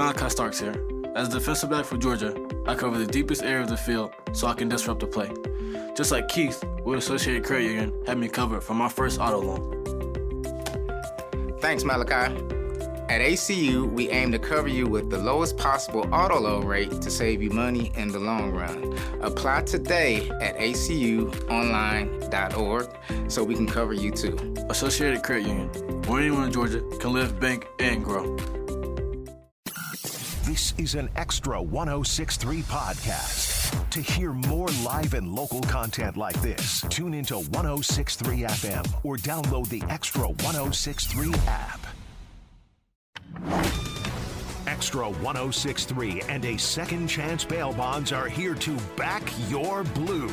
Malachi Starks here. As a defensive back for Georgia, I cover the deepest area of the field so I can disrupt the play. Just like Keith with Associated Credit Union had me covered for my first auto loan. Thanks, Malachi. At ACU, we aim to cover you with the lowest possible auto loan rate to save you money in the long run. Apply today at acuonline.org so we can cover you too. Associated Credit Union, where anyone in Georgia can live, bank, and grow. This is an Extra 106.3 podcast. To hear more live and local content like this, tune into 106.3 FM or download the Extra 106.3 app. Extra 106.3 and a Second Chance Bail Bonds are here to back your blue.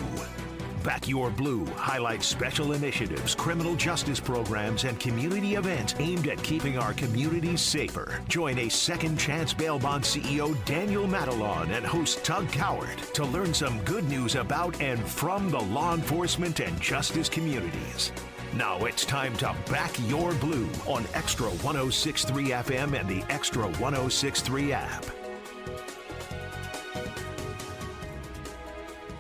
Back Your Blue highlights special initiatives, criminal justice programs, and community events aimed at keeping our communities safer. Join a Second Chance Bail Bond CEO Daniel Matalon and host Tug Coward to learn some good news about and from the law enforcement and justice communities. Now it's time to back your blue on Extra 106.3 FM and the Extra 106.3 app.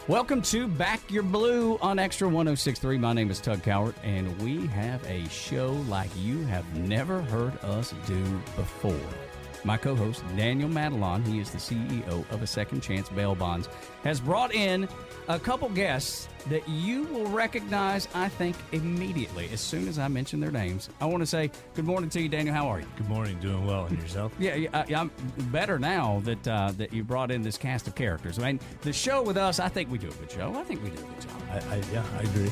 Welcome to Back Your Blue on Extra 106.3. My name is Tug Cowart, and we have a show like you have never heard us do before. My co-host, Daniel Matalon, he is the CEO of A Second Chance Bail Bonds, has brought in a couple guests that you will recognize, I think, immediately as soon as I mention their names. I want to say good morning to you, Daniel. How are you? Good morning. Doing well. And yourself? Yeah, I'm better now that you brought in this cast of characters. I mean, the show with us, I think we do a good show. I think we do a good job. I agree.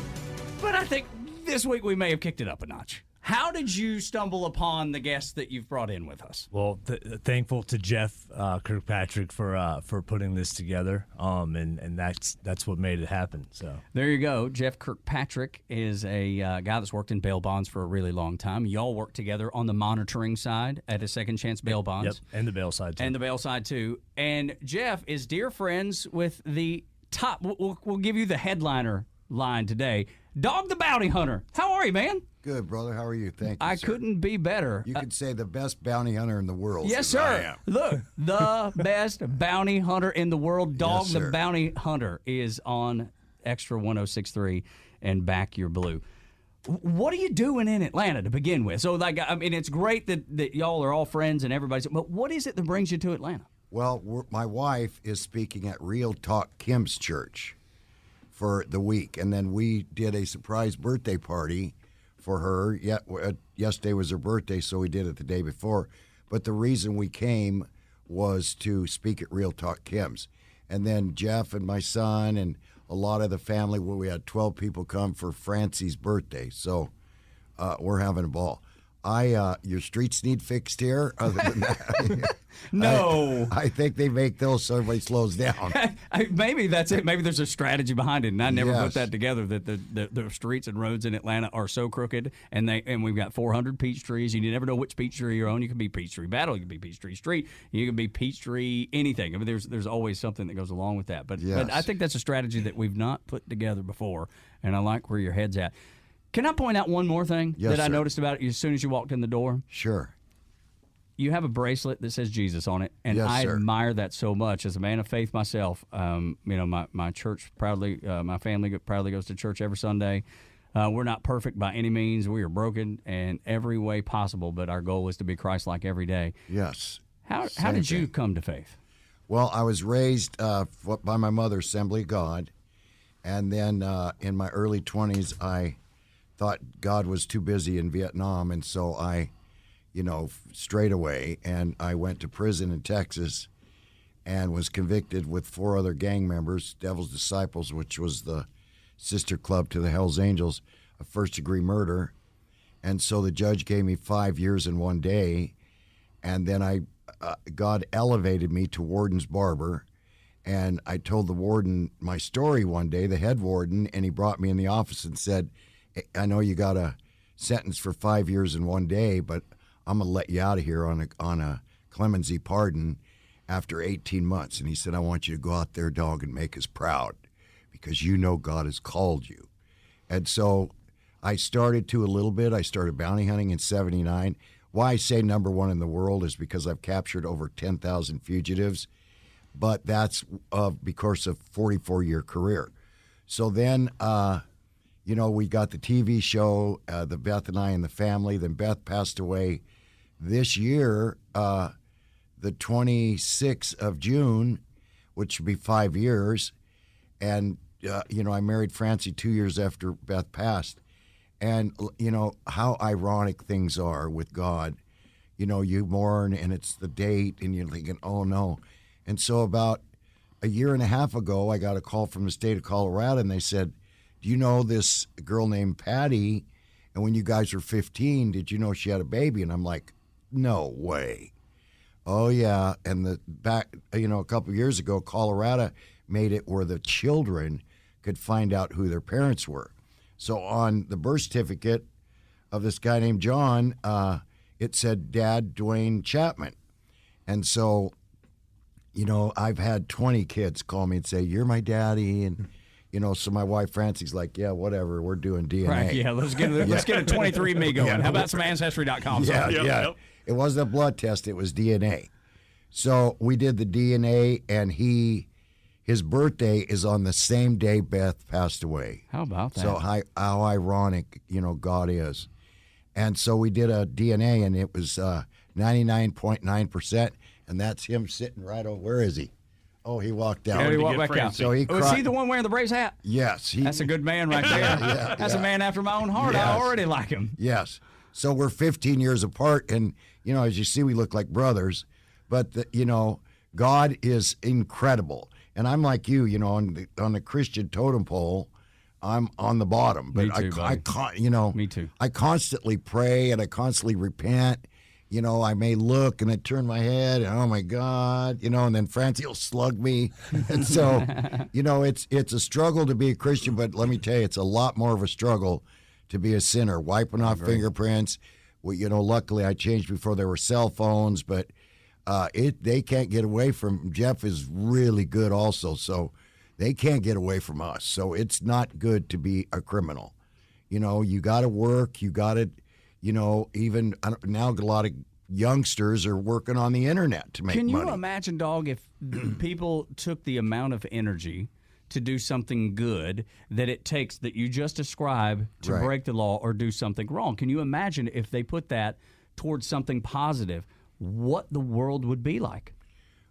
But I think this week we may have kicked it up a notch. How did you stumble upon the guests that you've brought in with us? Well, thankful to Jeff Kirkpatrick for putting this together, and that's what made it happen. So there you go. Jeff Kirkpatrick is a guy that's worked in bail bonds for a really long time. Y'all work together on the monitoring side at A Second Chance Bail Bonds. Yep, and the bail side too. And Jeff is dear friends with the top. We'll give you the headliner line today. Dog the Bounty Hunter. How are you, man? Good, brother. How are you? Thank you, I sir. couldn't be better. You could say the best bounty hunter in the world. Yes, sir. Look, the best bounty hunter in the world. Dog the Bounty Hunter is on Extra 106.3 and Back Your Blue. What are you doing in Atlanta to begin with? So, it's great that y'all are all friends and everybody's, but what is it that brings you to Atlanta? Well, my wife is speaking at Real Talk Kim's church for the week, and then we did a surprise birthday party for her. Yesterday was her birthday, so we did it the day before. But the reason we came was to speak at Real Talk Kim's. And then Jeff and my son and a lot of the family, we had 12 people come for Francie's birthday. So we're having a ball. Your streets need fixed here. Other than that, no, I think they make those so everybody slows down. Maybe that's it. Maybe there's a strategy behind it, and I never put that together. That the streets and roads in Atlanta are so crooked, and we've got 400 Peachtree. You never know which Peachtree you're on. You can be Peachtree Battle, you can be Peachtree Street, you can be Peachtree anything. I mean, there's always something that goes along with that. But I think that's a strategy that we've not put together before, and I like where your head's at. Can I point out one more thing I noticed about it as soon as you walked in the door? Sure. You have a bracelet that says Jesus on it, and I admire that so much. As a man of faith myself, my church proudly, my family proudly goes to church every Sunday. We're not perfect by any means. We are broken in every way possible, but our goal is to be Christ-like every day. Yes. How did you come to faith? Well, I was raised by my mother, Assembly of God, and then in my early 20s, I thought God was too busy in Vietnam, and so I, strayed away, and I went to prison in Texas and was convicted with 4 other gang members, Devil's Disciples, which was the sister club to the Hells Angels, of first-degree murder. And so the judge gave me 5 years and 1 day, and then God elevated me to warden's barber, and I told the warden my story one day, the head warden, and he brought me in the office and said, I know you got a sentence for 5 years and 1 day, but I'm going to let you out of here on a clemency pardon after 18 months. And he said, I want you to go out there, dog, and make us proud because God has called you. And so I started a little bit. I started bounty hunting in 79. why I say number one in the world is because I've captured over 10,000 fugitives, but that's because of 44-year career. So then, we got the TV show, the Beth and I and the Family. Then Beth passed away this year, the 26th of June, which would be 5 years. And, I married Francie 2 years after Beth passed. And, how ironic things are with God. You mourn and it's the date and you're thinking, oh, no. And so about a year and a half ago, I got a call from the state of Colorado, and they said, do you know this girl named Patty? And when you guys were 15, did you know she had a baby? And I'm like, no way. Oh, yeah. And a couple of years ago, Colorado made it where the children could find out who their parents were. So on the birth certificate of this guy named John, it said Dad Dwayne Chapman. And so, I've had 20 kids call me and say, you're my daddy. And, so my wife Francie's like, yeah, whatever, we're doing DNA. Right, yeah, let's get a 23andMe going. How about some Ancestry.com? Yeah, Yep. It wasn't a blood test, it was DNA. So we did the DNA, and his birthday is on the same day Beth passed away. How about that? So how ironic, God is. And so we did a DNA, and it was 99.9%, and that's him sitting right over. Where is he? Oh, he walked out. Yeah, he walked back out. So he was he the one wearing the Braves hat? Yes. That's a good man right there. That's a man after my own heart. Yes. I already like him. Yes. So we're 15 years apart, and, as you see, we look like brothers. But, God is incredible. And I'm like you, on the Christian totem pole, I'm on the bottom. But Me too, Me too. I constantly pray and I constantly repent. I may look and I turn my head and, oh, my God, and then Francie will slug me. And so, it's a struggle to be a Christian, but let me tell you, it's a lot more of a struggle to be a sinner, wiping off fingerprints. Well, luckily I changed before there were cell phones, but they can't get away from. Jeff is really good also, so they can't get away from us. So it's not good to be a criminal. You got to work. You got to, even now a lot of youngsters are working on the internet to make money. Can you imagine, dog, if people took the amount of energy to do something good that it takes that you just described to break the law or do something wrong? Can you imagine if they put that towards something positive, what the world would be like?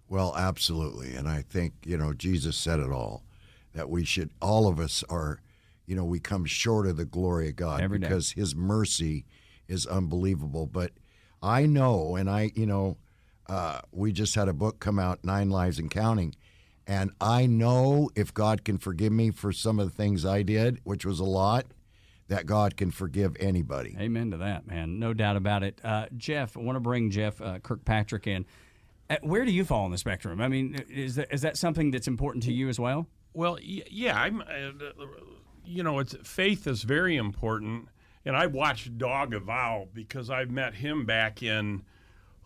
Well, absolutely. And I think, Jesus said it all, that we should, all of us are, we come short of the glory of God every day, because his mercy is unbelievable. But I know, and we just had a book come out, 9 Lives and Counting, and I know if God can forgive me for some of the things I did, which was a lot, that God can forgive anybody. Amen to that, man. No doubt about it. Jeff, I want to bring Jeff Kirkpatrick in. Where do you fall on the spectrum? I mean, is that something that's important to you as well? Well, yeah. I'm. Faith is very important, and I watched Dog Avow because I met him back in,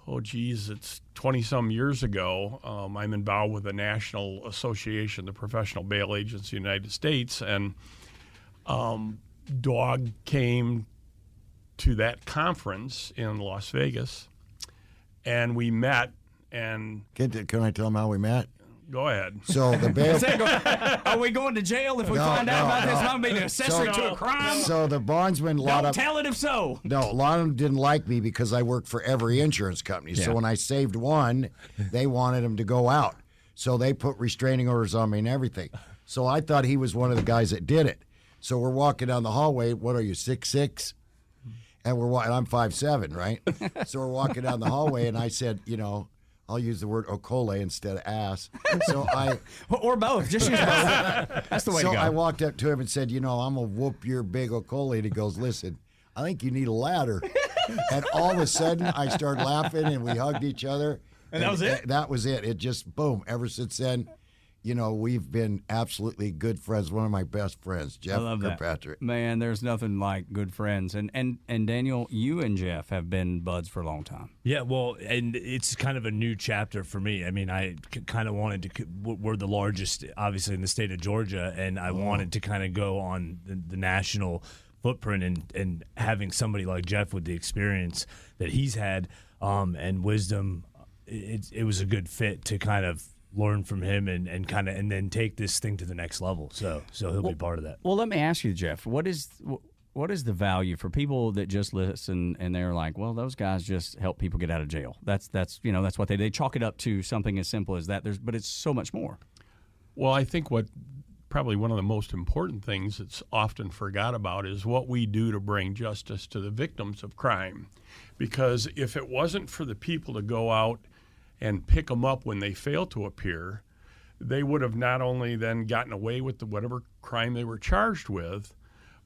it's 20-some years ago. I'm involved with the National Association, the Professional Bail Agents of the United States, and Dog came to that conference in Las Vegas, and we met. And can I tell them how we met? Go ahead. So the bail. Are we going to jail if we find out about this? I'm being an accessory to a crime. So the bondsman, Don't tell it if so. No, a lot of them didn't like me because I worked for every insurance company. Yeah. So when I saved one, they wanted him to go out. So they put restraining orders on me and everything. So I thought he was one of the guys that did it. So we're walking down the hallway. What are you, 6'6"? And I'm 5'7", right? So we're walking down the hallway, and I said, I'll use the word okole instead of ass. So or both. Just use both. That's the way to go. So I walked up to him and said, I'm going to whoop your big okole. And he goes, listen, I think you need a ladder. And all of a sudden, I started laughing, and we hugged each other. And that was it? That was it. It just, boom. Ever since then, we've been absolutely good friends. One of my best friends, Jeff Kirkpatrick. Man, there's nothing like good friends. And Daniel, you and Jeff have been buds for a long time. Yeah, well, and it's kind of a new chapter for me. I mean, I kind of wanted to. We're the largest, obviously, in the state of Georgia, and I wanted to kind of go on the national footprint, and having somebody like Jeff with the experience that he's had and wisdom, it was a good fit to kind of learn from him and then take this thing to the next level. So he'll be part of that. Well, let me ask you, Jeff, what is the value for people that just listen and they're like, well, those guys just help people get out of jail. That's what they chalk it up to, something as simple as that. But it's so much more. Well, I think probably one of the most important things that's often forgot about is what we do to bring justice to the victims of crime. Because if it wasn't for the people to go out and pick them up when they fail to appear, they would have not only then gotten away with whatever crime they were charged with,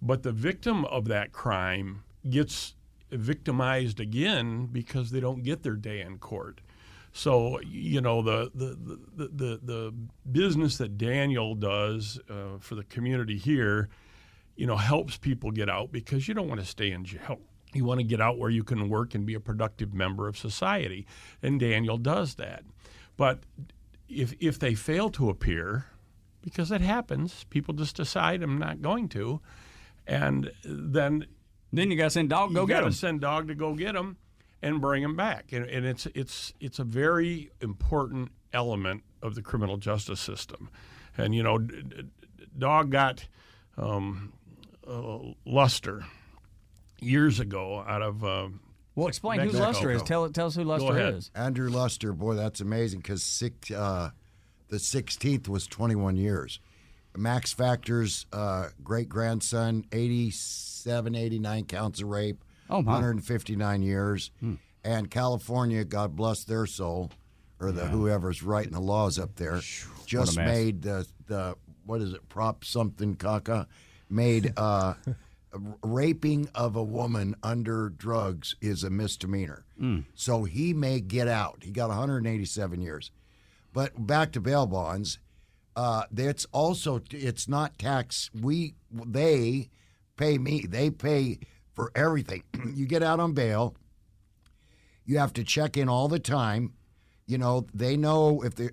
but the victim of that crime gets victimized again because they don't get their day in court. So, the business that Daniel does for the community here, helps people get out because you don't want to stay in jail. You want to get out where you can work and be a productive member of society, and Daniel does that. But if they fail to appear, because it happens, people just decide I'm not going to, and then you got to send dog to go get them. You got to send dog to go get them and bring them back, and it's a very important element of the criminal justice system. And dog got Luster years ago out of well, explain Mexico. who Luster is. Tell us who Luster is. Andrew Luster, boy, that's amazing because the 16th was 21 years. Max Factor's great-grandson, 87, 89 counts of rape, 159 years. And California, God bless their soul, or whoever's writing the laws up there, just made the what is it, Prop something caca, made raping of a woman under drugs is a misdemeanor. So he may get out. He got 187 years. But back to bail bonds, it's not tax. They pay me. They pay for everything. You get out on bail. You have to check in all the time. They know if they're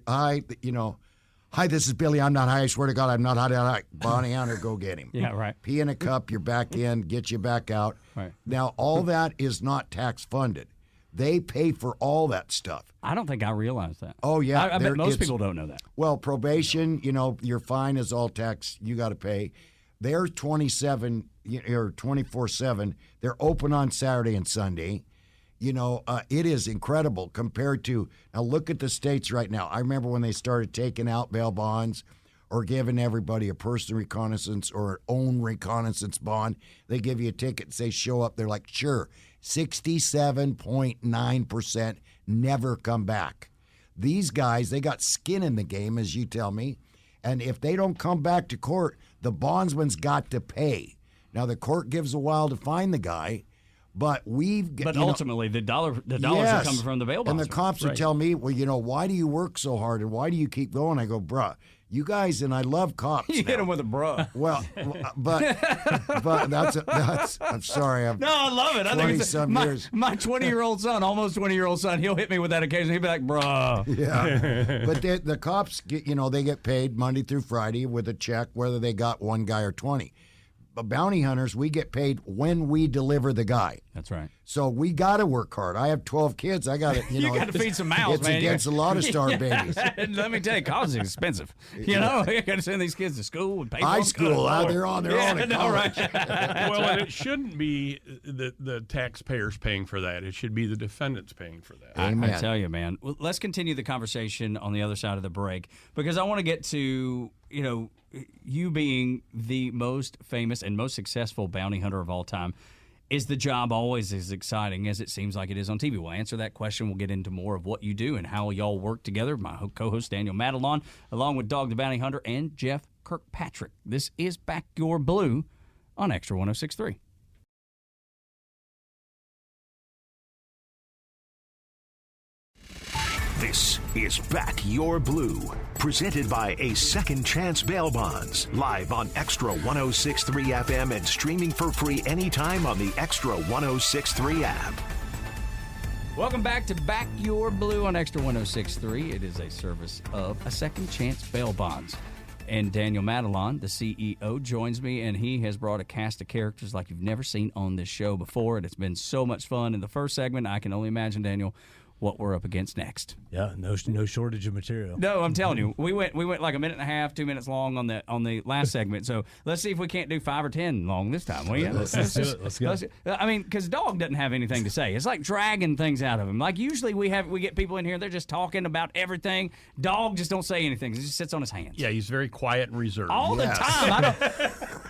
hi, this is Billy. I'm not high. I swear to God, I'm not high. Bonnie Hunter, go get him. Yeah, right. Pee in a cup, you're back in, get you back out. Right. Now, all that is not tax funded. They pay for all that stuff. I don't think I realized that. Oh, yeah. I bet most people don't know that. Well, probation, your fine is all tax. You got to pay. They're 27 or 24/7. They're open on Saturday and Sunday. It is incredible compared to, now look at the states right now. I remember when they started taking out bail bonds or giving everybody a personal reconnaissance or an own reconnaissance bond. They give you a ticket and say, show up. They're like, sure. 67.9% never come back. These guys, they got skin in the game, as you tell me. And if they don't come back to court, the bondsman's got to pay. Now, the court gives a while to find the guy. But ultimately, the dollars are coming from the bail bonds. And the cops would tell me, well, why do you work so hard and why do you keep going? I go, bruh, you guys, and I love cops. You hit them with a bruh. Well, but that's I'm sorry. No, I love it. I think it's my 20-year-old son, almost 20-year-old son, he'll hit me with that occasionally. He'll be like, bruh. Yeah. But the cops, they get paid Monday through Friday with a check, whether they got one guy or 20. Bounty hunters, we get paid when we deliver the guy. That's right. So we got to work hard. I have 12 kids. I got to, you got to feed some mouths, man. It's against a lot of star babies. Let me tell you, college is expensive. You got to send these kids to school and pay for high school. They're on their own at college. Well, and it shouldn't be the taxpayers paying for that. It should be the defendants paying for that. Amen. I tell you, man. Well, let's continue the conversation on the other side of the break because I want to get to, you being the most famous and most successful bounty hunter of all time. Is the job always as exciting as it seems like it is on TV? We'll answer that question. We'll get into more of what you do and how y'all work together. My co-host, Daniel Madelon, along with Dog the Bounty Hunter and Jeff Kirkpatrick. This is Back Your Blue on Extra 106.3. This is Back Your Blue, presented by A Second Chance Bail Bonds, live on Extra 106.3 FM and streaming for free anytime on the Extra 106.3 app. Welcome back to Back Your Blue on Extra 106.3. It is a service of A Second Chance Bail Bonds. And Daniel Madelon, the CEO, joins me, and he has brought a cast of characters like you've never seen on this show before, and it's been so much fun. In the first segment, I can only imagine, Daniel, what we're up against next. Yeah, no shortage of material. No, I'm telling you, we went like a minute and a half, 2 minutes long on the last segment. So let's see if we can't do 5 or 10 long this time. Will you? Let's do it. Let's go. I mean, because Dog doesn't have anything to say. It's like dragging things out of him. Like usually we get people in here, they're just talking about everything. Dog just don't say anything. He just sits on his hands. Yeah, he's very quiet and reserved. All the time.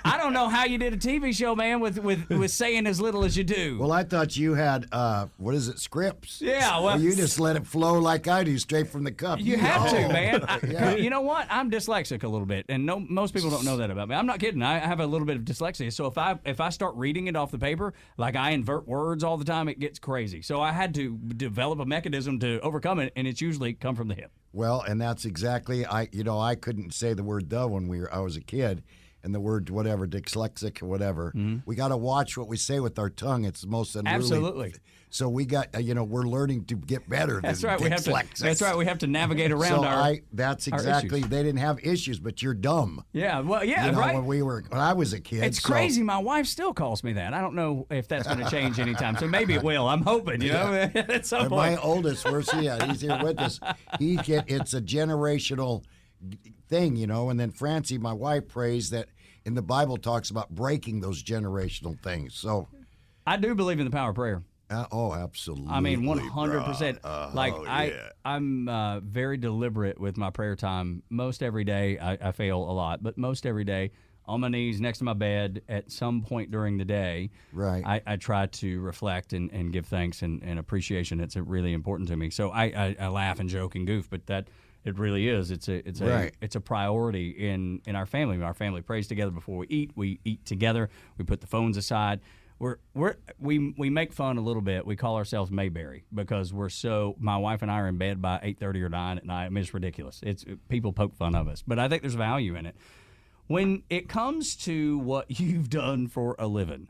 I don't know how you did a TV show, man, with saying as little as you do. Well, I thought you had scripts. Yeah, well, you just let it flow like I do, straight from the cup. You have to, man. Yeah. You know what? I'm dyslexic a little bit, and most people don't know that about me. I'm not kidding. I have a little bit of dyslexia, so if I start reading it off the paper, like I invert words all the time, it gets crazy. So I had to develop a mechanism to overcome it, and it's usually come from the hip. Well, and that's exactly I couldn't say the word "the" when I was a kid. And the word whatever, dyslexic or whatever, we got to watch what we say with our tongue. It's the most unruly. Absolutely. So we got, we're learning to get better. That's than right. Dyslexics. We have to navigate around That's exactly. issues. They didn't have issues, but you're dumb. Yeah. Well, yeah. Right. When I was a kid. It's crazy. My wife still calls me that. I don't know if that's going to change anytime. So maybe it will. I'm hoping. You know, at some and point. My oldest, where's he at? He's here with us. It's a generational thing, And then Francie, my wife, prays that. And the Bible talks about breaking those generational things. So, I do believe in the power of prayer. Absolutely. I mean, 100%. I'm very deliberate with my prayer time. Most every day, I fail a lot, but most every day, on my knees next to my bed at some point during the day, right. I try to reflect and give thanks and appreciation. It's really important to me. So I laugh and joke and goof, but that. It really is. It's a priority in our family. Our family prays together before we eat. We eat together. We put the phones aside. We make fun a little bit. We call ourselves Mayberry because my wife and I are in bed by 8:30 or 9 at night. I mean, it's ridiculous. People poke fun of us, but I think there's value in it. When it comes to what you've done for a living,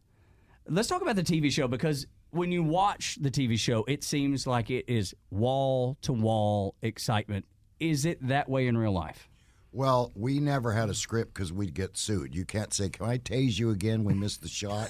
let's talk about the TV show because when you watch the TV show, it seems like it is wall-to-wall excitement. Is it that way in real life? Well, we never had a script because we'd get sued. You can't say, "Can I tase you again? We missed the shot."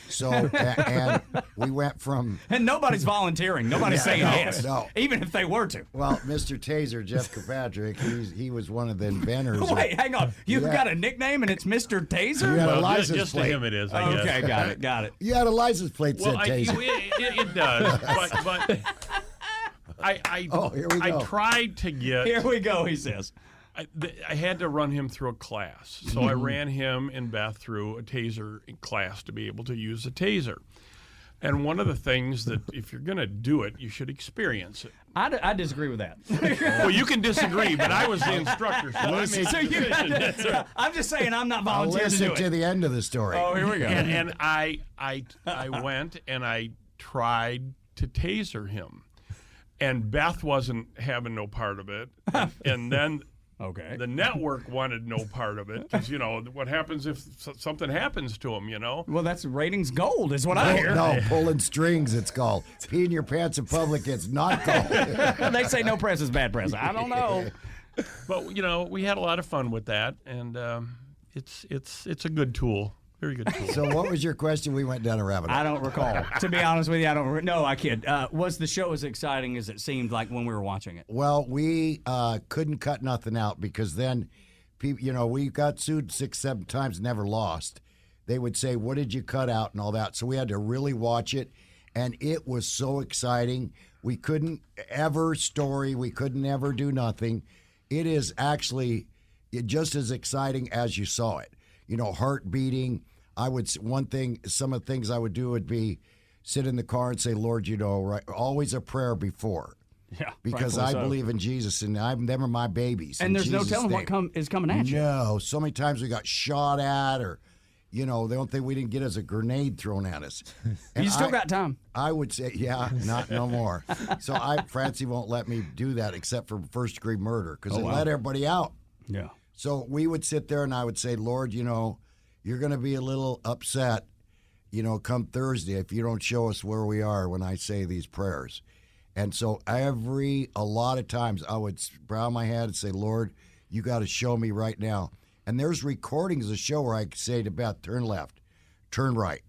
So, and we went from... And nobody's volunteering. Nobody's saying yes. No. Even if they were to. Well, Mr. Taser, Jeff Kirkpatrick, he was one of the inventors. Wait, hang on. You've got a nickname and it's Mr. Taser? You had a license just plate. to him it is, I guess. Okay, got it. You had a license plate that said Taser. It does, but here we go. I tried to get... Here we go, he says. I had to run him through a class. So I ran him and Beth through a taser class to be able to use a taser. And one of the things that if you're going to do it, you should experience it. I disagree with that. Well, you can disagree, but I was the instructor, so I made the decision. I'm just saying I'm not I'll volunteering to do listen it. to the end of the story. Oh, here we go. And I went and I tried to taser him. And Beth wasn't having no part of it. And then the network wanted no part of it because, what happens if something happens to him, Well, that's ratings gold is what I hear. No, pulling strings it's called. Peeing your pants in public it's not called. They say no press is bad press. I don't know. But, we had a lot of fun with that, and it's a good tool. Very good tool. So what was your question? We went down a rabbit hole. I don't recall. To be honest with you, I don't. No, I kid. Was the show as exciting as it seemed like when we were watching it? Well, we couldn't cut nothing out because then, people, we got sued 6-7 times, never lost. They would say, "What did you cut out?" and all that. So we had to really watch it, and it was so exciting. We couldn't ever story. We couldn't ever do nothing. It is actually just as exciting as you saw it. Heart beating. Some of the things I would do would be sit in the car and say, "Lord, always a prayer before." Yeah, because I believe in Jesus, and them are my babies. And there's no telling what is coming at you. No, so many times we got shot at, or the only thing we didn't get is a grenade thrown at us. And you still got time. I would say, no more. So Francie won't let me do that except for first-degree murder because let everybody out. Yeah. So we would sit there and I would say, "Lord, you're going to be a little upset, come Thursday if you don't show us where we are when I say these prayers." And so a lot of times I would bow my head and say, "Lord, You got to show me right now. And there's recordings of the show where I could say to Beth, turn left, turn right,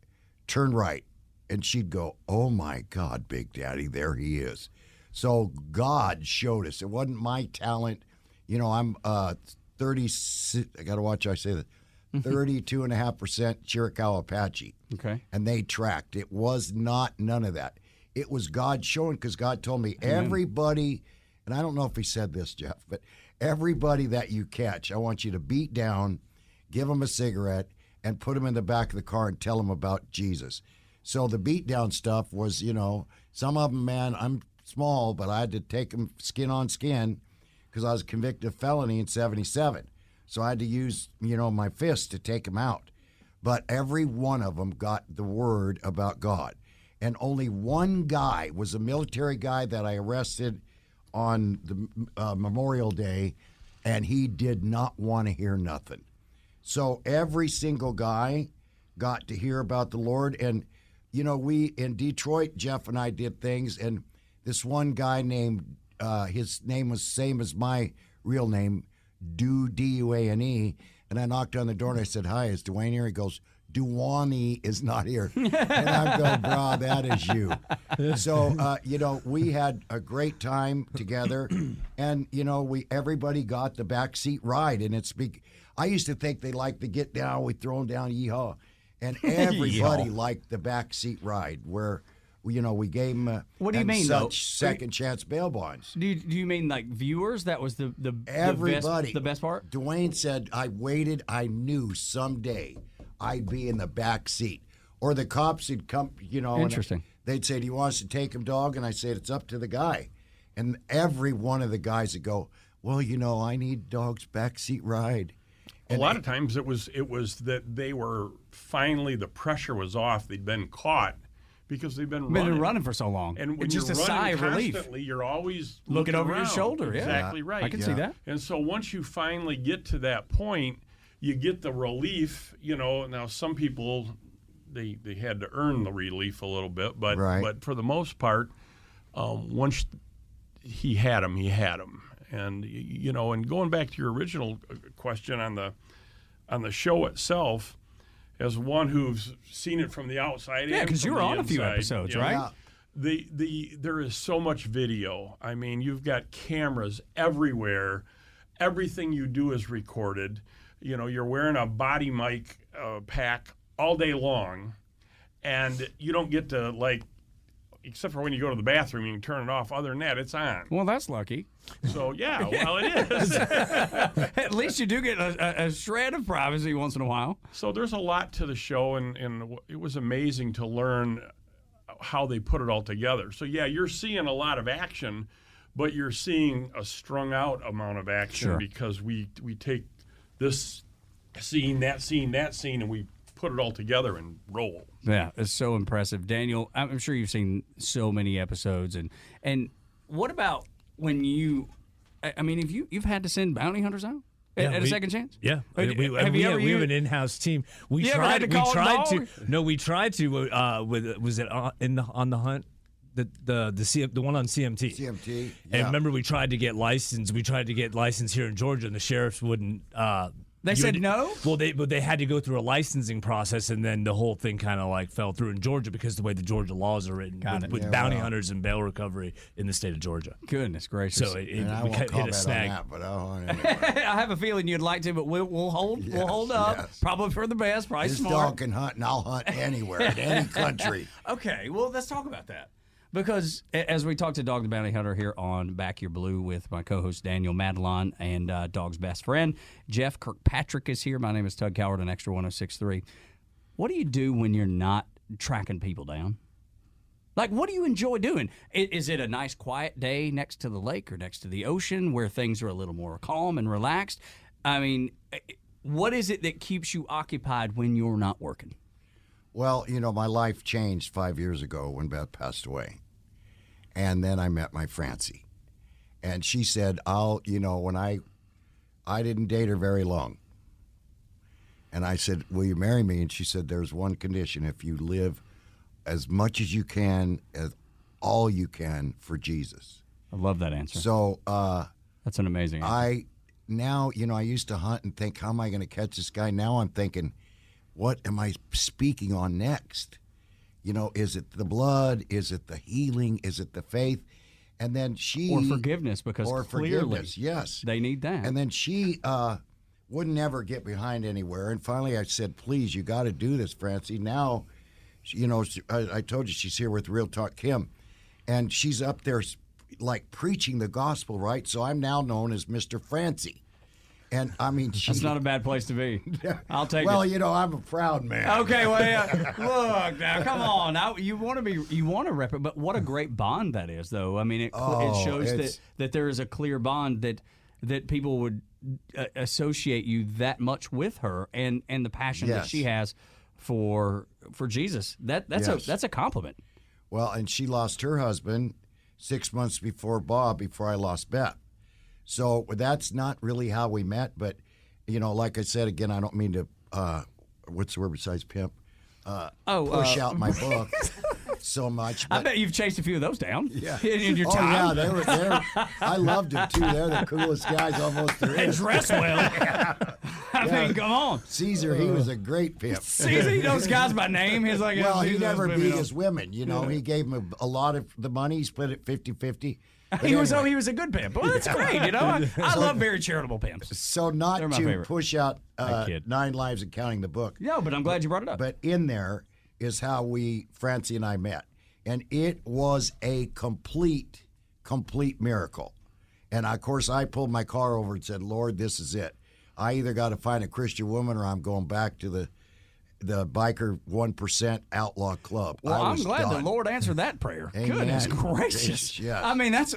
turn right. And she'd go, oh, my God, Big Daddy, there he is. So God showed us. It wasn't my talent. You know, I'm 36, I got to watch how I say that, 32.5% Chiricahua Apache. Okay. And they tracked. It was not none of that. It was God showing, because God told me, everybody, and I don't know if he said this, Jeff, but everybody that you catch, I want you to beat down, give them a cigarette, and put them in the back of the car and tell them about Jesus. So the beat down stuff was, you know, some of them, man, I'm small, but I had to take them skin on skin because I was convicted of felony in 77. So I had to use, you know, my fist to take them out. But every one of them got the word about God. And only one guy was a military guy that I arrested on the Memorial Day, and he did not want to hear nothing. So every single guy got to hear about the Lord. And, you know, we in Detroit, Jeff and I did things, and this one guy named, his name was same as my real name, D-U-A-N-E, and I knocked on the door and I said, hi, is Dwayne here? He goes, Duwani is not here. And I'm going, bro, that is you. So, you know, we had a great time together, and, you know, everybody got the backseat ride, and I used to think they liked to get down, we throw them down, yeehaw. And everybody liked the backseat ride where, you know, we gave them what do you mean, second chance bail bonds. Do you mean like viewers? That was the everybody. The best part? Dwayne said, I waited, I knew someday I'd be in the back seat. Or the cops would come, you know. Interesting. They'd say, do you want us to take him, dog? And I said, it's up to the guy. And every one of the guys would go, well, you know, I need dog's backseat ride. And a lot of times it was that they were finally, the pressure was off. They'd been caught because they've been running for so long. And when it's just you're a sigh of relief. Constantly, you're always looking over around. your shoulder. Yeah. Exactly right. I can see that. And so once you finally get to that point, you get the relief. You know, now some people they had to earn the relief a little bit, but for the most part, once he had him, he had him. And you know, and going back to your original question on the show itself, as one who's seen it from the outside, yeah, because you were on a few episodes, right? There is so much video. I mean, you've got cameras everywhere. Everything you do is recorded. You know, you're wearing a body mic pack all day long, and you don't get to, like, except for when you go to the bathroom, you can turn it off. Other than that, it's on. Well, that's lucky. So, yeah, well, it is. At least you do get a shred of privacy once in a while. So there's a lot to the show, and it was amazing to learn how they put it all together. So, yeah, you're seeing a lot of action, but you're seeing a strung-out amount of action because we take this scene, that scene, and we put it all together and roll. Yeah, it's so impressive. Daniel, I'm sure you've seen so many episodes. And what about when I mean, if you've had to send bounty hunters out at a second chance? Yeah. We have an in-house team. We tried to. Was it on the hunt? The one on CMT. CMT. And remember, we tried to get licensed. We tried to get licensed here in Georgia, and the sheriffs wouldn't. They said no? Well, they had to go through a licensing process, and then the whole thing kind of like fell through in Georgia because the way the Georgia laws are written with bounty hunters and bail recovery in the state of Georgia. Goodness gracious! So we hit a snag. On that, but I have a feeling you'd like to, but we'll hold up. Yes. Probably for the best. Probably This smart. dog can hunt, and I'll hunt anywhere in any country. Okay, well, let's talk about that. Because as we talk to Dog the Bounty Hunter here on Back Your Blue with my co-host Daniel Madelon and Dog's best friend, Jeff Kirkpatrick is here. My name is Tug Coward on Extra 106.3. What do you do when you're not tracking people down? Like, what do you enjoy doing? Is it a nice quiet day next to the lake or next to the ocean where things are a little more calm and relaxed? I mean, what is it that keeps you occupied when you're not working? Well, you know, my life changed 5 years ago when Beth passed away. And then I met my Francie. And she said, when I didn't date her very long. And I said, will you marry me? And she said, there's one condition. If you live as much as you can, as all you can for Jesus. I love that answer. So that's an amazing answer. now, I used to hunt and think, how am I going to catch this guy? Now I'm thinking, what am I speaking on next? Is it the blood? Is it the healing? Is it the faith? And then or forgiveness, because clearly yes, they need that. And then she wouldn't ever get behind anywhere. And finally I said, please, you got to do this, Francie. Now, I told you she's here with Real Talk Kim, and she's up there like preaching the gospel, right? So I'm now known as Mr. Francie. And I mean, that's not a bad place to be. I'll take it. Well, I'm a proud man. Okay, well, yeah. Look now, come on. Now you want to rep it, but what a great bond that is, though. I mean, it shows that there is a clear bond that people would associate you that much with her, and the passion that she has for Jesus. That's a compliment. Well, and she lost her husband 6 months before I lost Beth. So that's not really how we met, but, like I said, again, I don't mean to, what's the word besides pimp? Push out my book so much. I bet you've chased a few of those down. Yeah. In your time. Yeah, they were I loved them, too. They're the coolest guys almost there and is. dress well. I mean, come on. Caesar, he was a great pimp. Caesar, he knows guys by name. He's like, well, he never beat his women. He gave him a lot of the money. He split it 50-50. He was a good pimp. Well, that's great. I love very charitable pimps. So not to favorite. push out 9 Lives and Counting the book. No, but I'm glad you brought it up. But in there is how Francie and I met. And it was a complete miracle. And, of course, I pulled my car over and said, Lord, this is it. I either got to find a Christian woman or I'm going back to the biker 1% outlaw club. Well, I'm glad the Lord answered that prayer. Amen. Goodness gracious! Yes. I mean, that's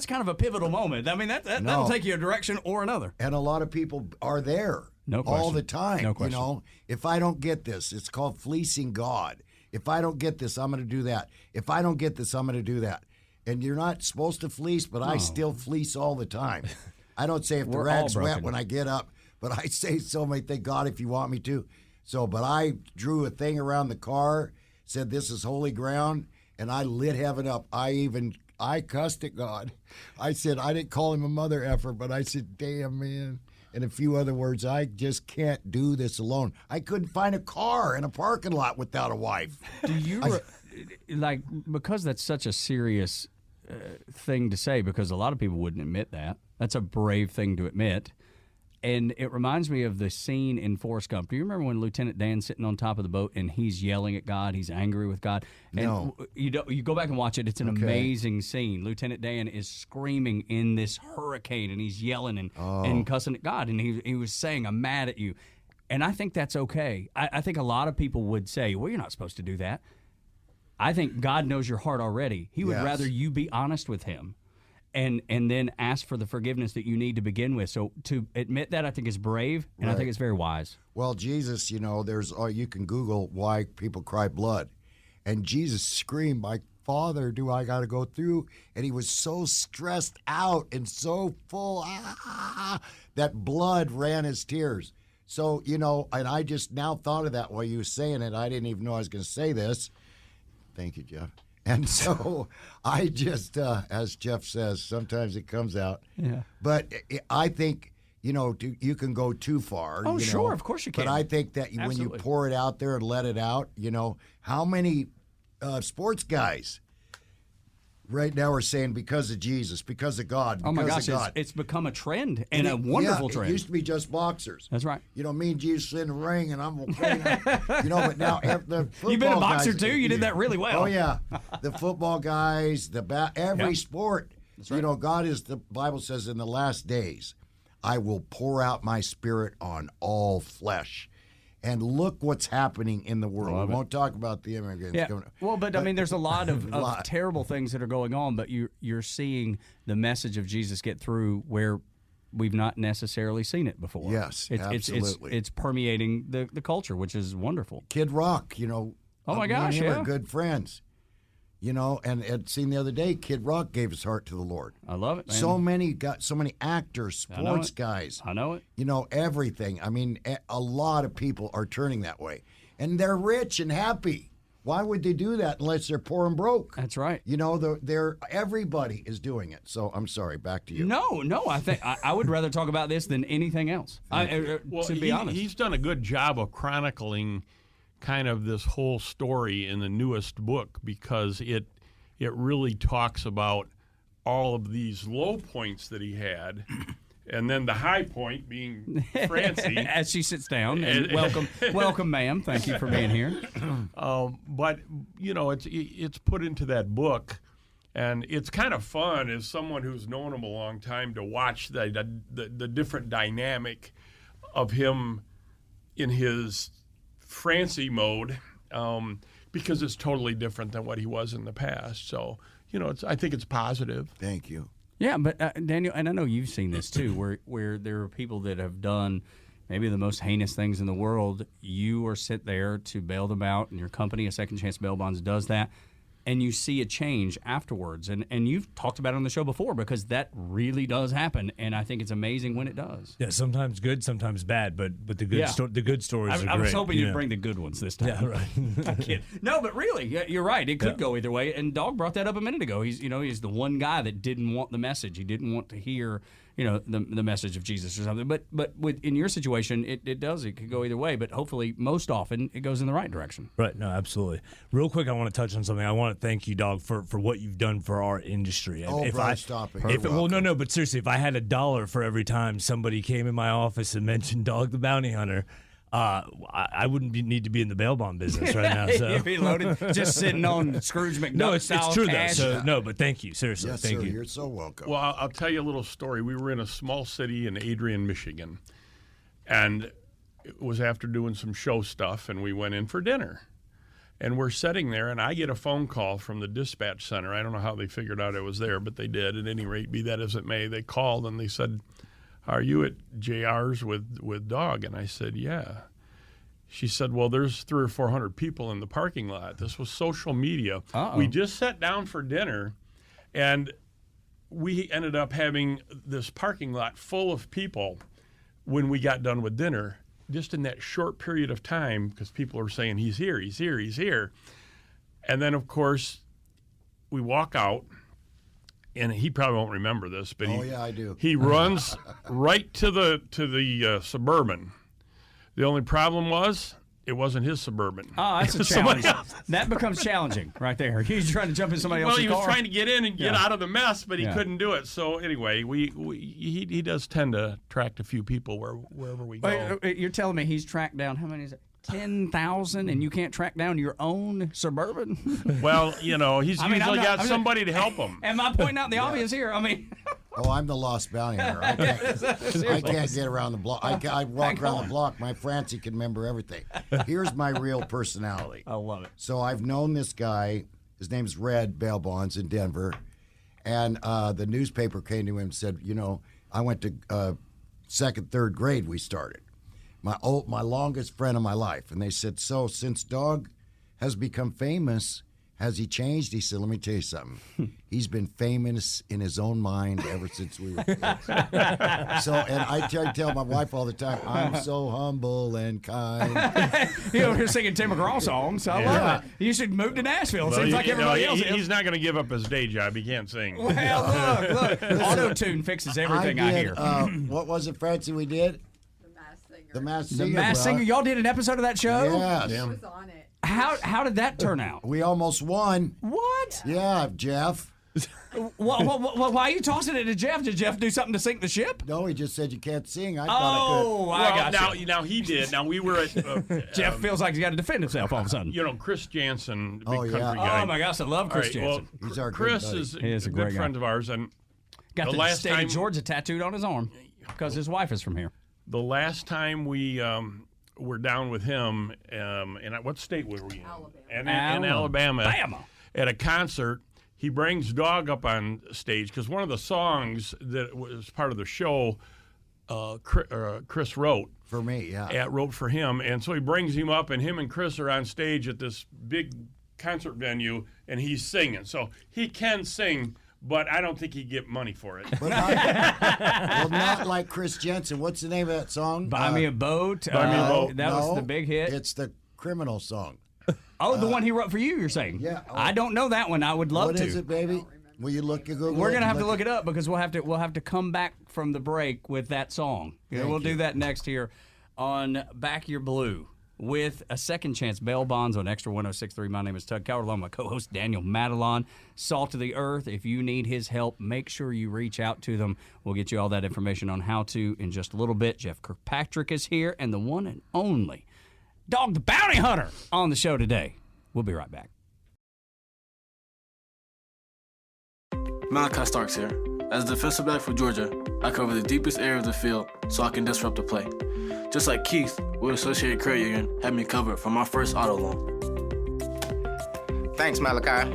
kind of a pivotal moment. I mean, that'll take you a direction or another. And a lot of people are there all the time. No question. If I don't get this, it's called fleecing God. If I don't get this, I'm going to do that. If I don't get this, I'm going to do that. And you're not supposed to fleece, but I still fleece all the time. I don't say if the rag's wet when I get up, but I say so many things, God, if you want me to. So, but I drew a thing around the car, said this is holy ground, and I lit heaven up. I cussed at God. I said, I didn't call him a mother effer, but I said, damn, man. And a few other words, I just can't do this alone. I couldn't find a car in a parking lot without a wife. Do you, because that's such a serious thing to say, because a lot of people wouldn't admit that. That's a brave thing to admit. And it reminds me of the scene in Forrest Gump. Do you remember when Lieutenant Dan's sitting on top of the boat and he's yelling at God? He's angry with God. And no. You go back and watch it. It's an amazing scene. Lieutenant Dan is screaming in this hurricane and he's yelling and cussing at God. And he was saying, I'm mad at you. And I think that's okay. I think a lot of people would say, well, you're not supposed to do that. I think God knows your heart already. He would rather you be honest with him. And then ask for the forgiveness that you need to begin with. So to admit that, I think is brave, and I think it's very wise. Well, Jesus, there's you can Google why people cry blood, and Jesus screamed, "My Father, do I got to go through?" And he was so stressed out and so full that blood ran his tears. So and I just now thought of that while you were saying it. I didn't even know I was going to say this. Thank you, Jeff. And so I just, as Jeff says, sometimes it comes out. Yeah. But I think, you can go too far. Oh, sure, of course you can. But I think that when you pour it out there and let it out, how many sports guys right now are saying because of Jesus, because of God, because oh my gosh, of God. It's become a trend and a wonderful trend. It used to be just boxers. That's right. Me and Jesus in the ring, and I'm okay. But now the football you've been a boxer guys, too. You did that really well. Oh yeah, the football guys, every sport. That's right. God is, the Bible says, in the last days, I will pour out my Spirit on all flesh. And look what's happening in the world. We won't talk about the immigrants. Yeah. Well, but I mean, there's a lot of terrible things that are going on, but you're seeing the message of Jesus get through where we've not necessarily seen it before. Yes, absolutely. It's permeating the culture, which is wonderful. Kid Rock, oh my gosh, me and him are good friends. And I'd seen the other day, Kid Rock gave his heart to the Lord. I love it, man. So many actors, sports guys. I know it. Everything. I mean, a lot of people are turning that way. And they're rich and happy. Why would they do that unless they're poor and broke? That's right. You know, everybody is doing it. So I'm sorry. Back to you. No, I think I would rather talk about this than anything else. To be honest, he's done a good job of chronicling kind of this whole story in the newest book, because it really talks about all of these low points that he had. And then the high point being Francie. As she sits down. And welcome, ma'am. Thank you for being here. But, you know, it's put into that book. And it's kind of fun as someone who's known him a long time to watch the different dynamic of him in his Francie mode, because it's totally different than what he was in the past. So, you know, I think it's positive. Thank you. Yeah, but Daniel, and I know you've seen this too, where there are people that have done maybe the most heinous things in the world. You are sit there to bail them out, and your company, a Second Chance Bail Bonds, does that, and you see a change afterwards. And you've talked about it on the show before, because that really does happen, and I think it's amazing when it does. Yeah, sometimes good, sometimes bad, but the good the good stories are great. I was hoping you'd bring the good ones this time. Yeah, right. I kid. No, but really, you're right. It could go either way. And Dog brought that up a minute ago. He's the one guy that didn't want the message. He didn't want to hear the message of Jesus or something. But in your situation, it could go either way. But hopefully, most often, it goes in the right direction. Right. No, absolutely. Real quick, I want to touch on something. I want to thank you, Dog, for what you've done for our industry. Stop it. But seriously, if I had $1 for every time somebody came in my office and mentioned Dog the Bounty Hunter, I wouldn't need to be in the bail bond business right now. So. You'd be loaded, just sitting on Scrooge McDuck. No, it's true cash. though. So, no, but thank you, seriously. Yes, thank sir. you. You're so welcome. Well, I'll tell you a little story. We were in a small city in Adrian, Michigan, and it was after doing some show stuff, and we went in for dinner. And we're sitting there, and I get a phone call from the dispatch center. I don't know how they figured out I was there, but they did. At any rate, be that as it may, they called, and they said, "Are you at JR's with Dog?" And I said, "Yeah." She said, "Well, there's 300 or 400 people in the parking lot." This was social media. Uh-oh. We just sat down for dinner, and we ended up having this parking lot full of people when we got done with dinner, just in that short period of time, because people were saying, "He's here, he's here, he's here." And then, of course, we walk out, and he probably won't remember this, but I do. He runs right to the Suburban. The only problem was it wasn't his Suburban. Oh, that's a challenge. That becomes challenging right there. He's trying to jump in somebody else's car. Well, he was trying to get in and get out of the mess, but he couldn't do it. So anyway, he does tend to attract a few people wherever we go. Wait, you're telling me he's tracked down, how many is it? 10,000, and you can't track down your own Suburban? Well, he's usually got somebody to help him. Am I pointing out the obvious here? I mean... Oh, I'm the lost bounty hunter. I can't get around the block. I walk around the block. My Francie can remember everything. Here's my real personality. I love it. So I've known this guy. His name's Red Bail Bonds in Denver. And the newspaper came to him and said, I went to second, third grade we started. My longest friend of my life. And they said, so since Dog has become famous, has he changed? He said, let me tell you something. He's been famous in his own mind ever since we were kids. And I tell my wife all the time, I'm so humble and kind. You're singing Tim McGraw songs. I love it. You should move to Nashville. It seems like everybody else is. He's not going to give up his day job. He can't sing. Well, look. Auto-tune fixes everything I hear. What was it, Francie, we did? The Masked Singer. The Masked Singer. Y'all did an episode of that show? Yes. I was on it. How did that turn out? We almost won. What? Yeah, Jeff. Why are you tossing it to Jeff? Did Jeff do something to sink the ship? No, he just said you can't sing. I thought I got now he did. Now we were at Jeff feels like he's got to defend himself all of a sudden. Chris Jansen, big Oh, yeah. country guy. Oh my gosh, I love Chris Jansen. Well, He's our Chris good buddy. is He is a a good great friend guy. of ours, and Got the the last state time- of Georgia tattooed on his arm because his wife is from here. the last time we were down with him, in what state were we in? Alabama. In Alabama. Alabama. At a concert. He brings Dog up on stage because one of the songs that was part of the show, Chris wrote. For me, yeah. Wrote for him. And so he brings him up, and him and Chris are on stage at this big concert venue, and he's singing. So he can sing, but I don't think he'd get money for it. But not like Chris Jensen. What's the name of that song? Buy Me a Boat. Buy Me a Boat. That was No, the big hit. It's the Criminal song. Oh, the one he wrote for you, you're saying? Yeah. I don't know that one. I would love What to. is it, baby? Will you look? Google We're gonna it have to look it up because we'll have to come back from the break with that song. We'll do that next here on Back Your Blue with a second chance bail bonds on Extra 106.3. My name is Tug Coward, along with my co-host Daniel Madelon. Salt of the earth. If you need his help, make sure you reach out to them. We'll get you all that information on how to in just a little bit. Jeff Kirkpatrick is here, and the one and only Dog the Bounty Hunter on the show today. We'll be right back. Malachi Starks here. As a defensive back for Georgia, I cover the deepest area of the field so I can disrupt the play. Just like Keith with Associated Credit Union had me covered for my first auto loan. Thanks, Malachi.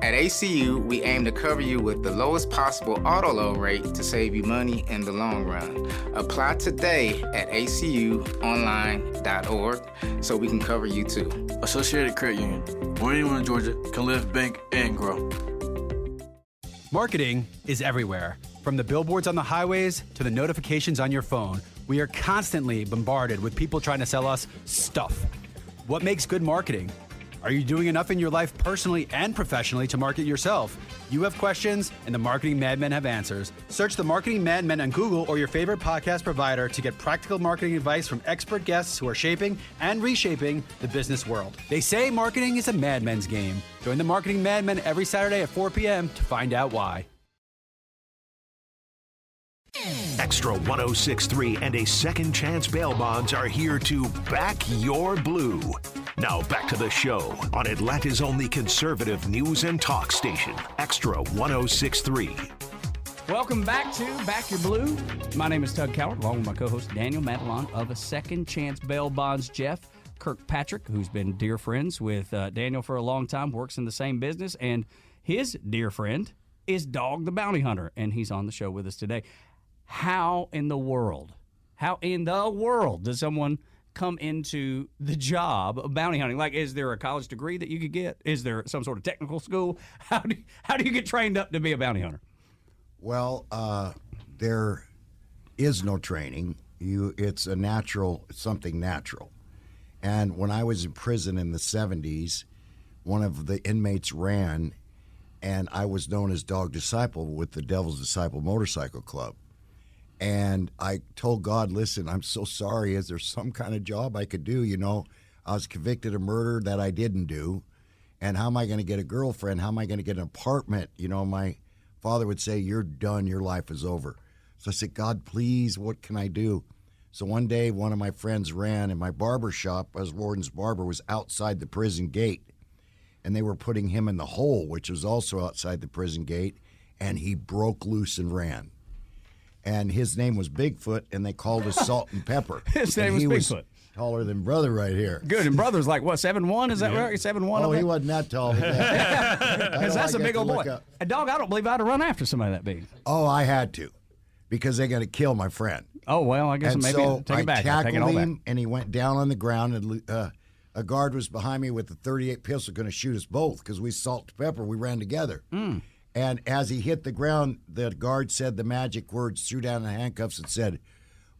At ACU, we aim to cover you with the lowest possible auto loan rate to save you money in the long run. Apply today at acuonline.org so we can cover you too. Associated Credit Union, where anyone in Georgia can live, bank, and grow. Marketing is everywhere. From the billboards on the highways to the notifications on your phone, we are constantly bombarded with people trying to sell us stuff. What makes good marketing? Are you doing enough in your life personally and professionally to market yourself? You have questions, and the Marketing Madmen have answers. Search the Marketing Madmen on Google or your favorite podcast provider to get practical marketing advice from expert guests who are shaping and reshaping the business world. They say marketing is a madman's game. Join the Marketing Madmen every Saturday at 4 p.m. to find out why. Extra 106.3 and a second chance bail bonds are here to back your blue. Now back to the show on Atlanta's only conservative news and talk station, Extra 106.3. Welcome back to Back Your Blue. My name is Tug Coward, along with my co-host Daniel Madelon of a second chance bail bonds. Jeff Kirkpatrick, who's been dear friends with Daniel for a long time, works in the same business, and his dear friend is Dog the Bounty Hunter, and he's on the show with us today. How in the world does someone come into the job of bounty hunting? Like, is there a college degree that you could get? Is there some sort of technical school? How do you get trained up to be a bounty hunter? Well, there is no training. It's something natural. And when I was in prison in the 70s, one of the inmates ran, and I was known as Dog Disciple with the Devil's Disciple Motorcycle Club. And I told God, listen, I'm so sorry. Is there some kind of job I could do? You know, I was convicted of murder that I didn't do. And how am I going to get a girlfriend? How am I going to get an apartment? You know, my father would say, you're done. Your life is over. So I said, God, please, what can I do? So one day, one of my friends ran, and my barber shop, as warden's barber, was outside the prison gate. And they were putting him in the hole, which was also outside the prison gate. And he broke loose and ran. And his name was Bigfoot, and they called us Salt and Pepper. His name was Bigfoot. Taller than brother right here. Good, and brother's like, what, 7'1"? Is that right? 7'1"? Oh, he wasn't that tall. Because that's a big old boy. A dog, I don't believe I'd have run after somebody that big. Oh, I had to, because they're going to kill my friend. Oh, well, I guess and maybe so take it back. I Take it tackled all back. him, and he went down on the ground, and a guard was behind me with a .38 pistol going to shoot us both because we Salt and Pepper. We ran together. And as he hit the ground, the guard said the magic words, threw down the handcuffs, and said,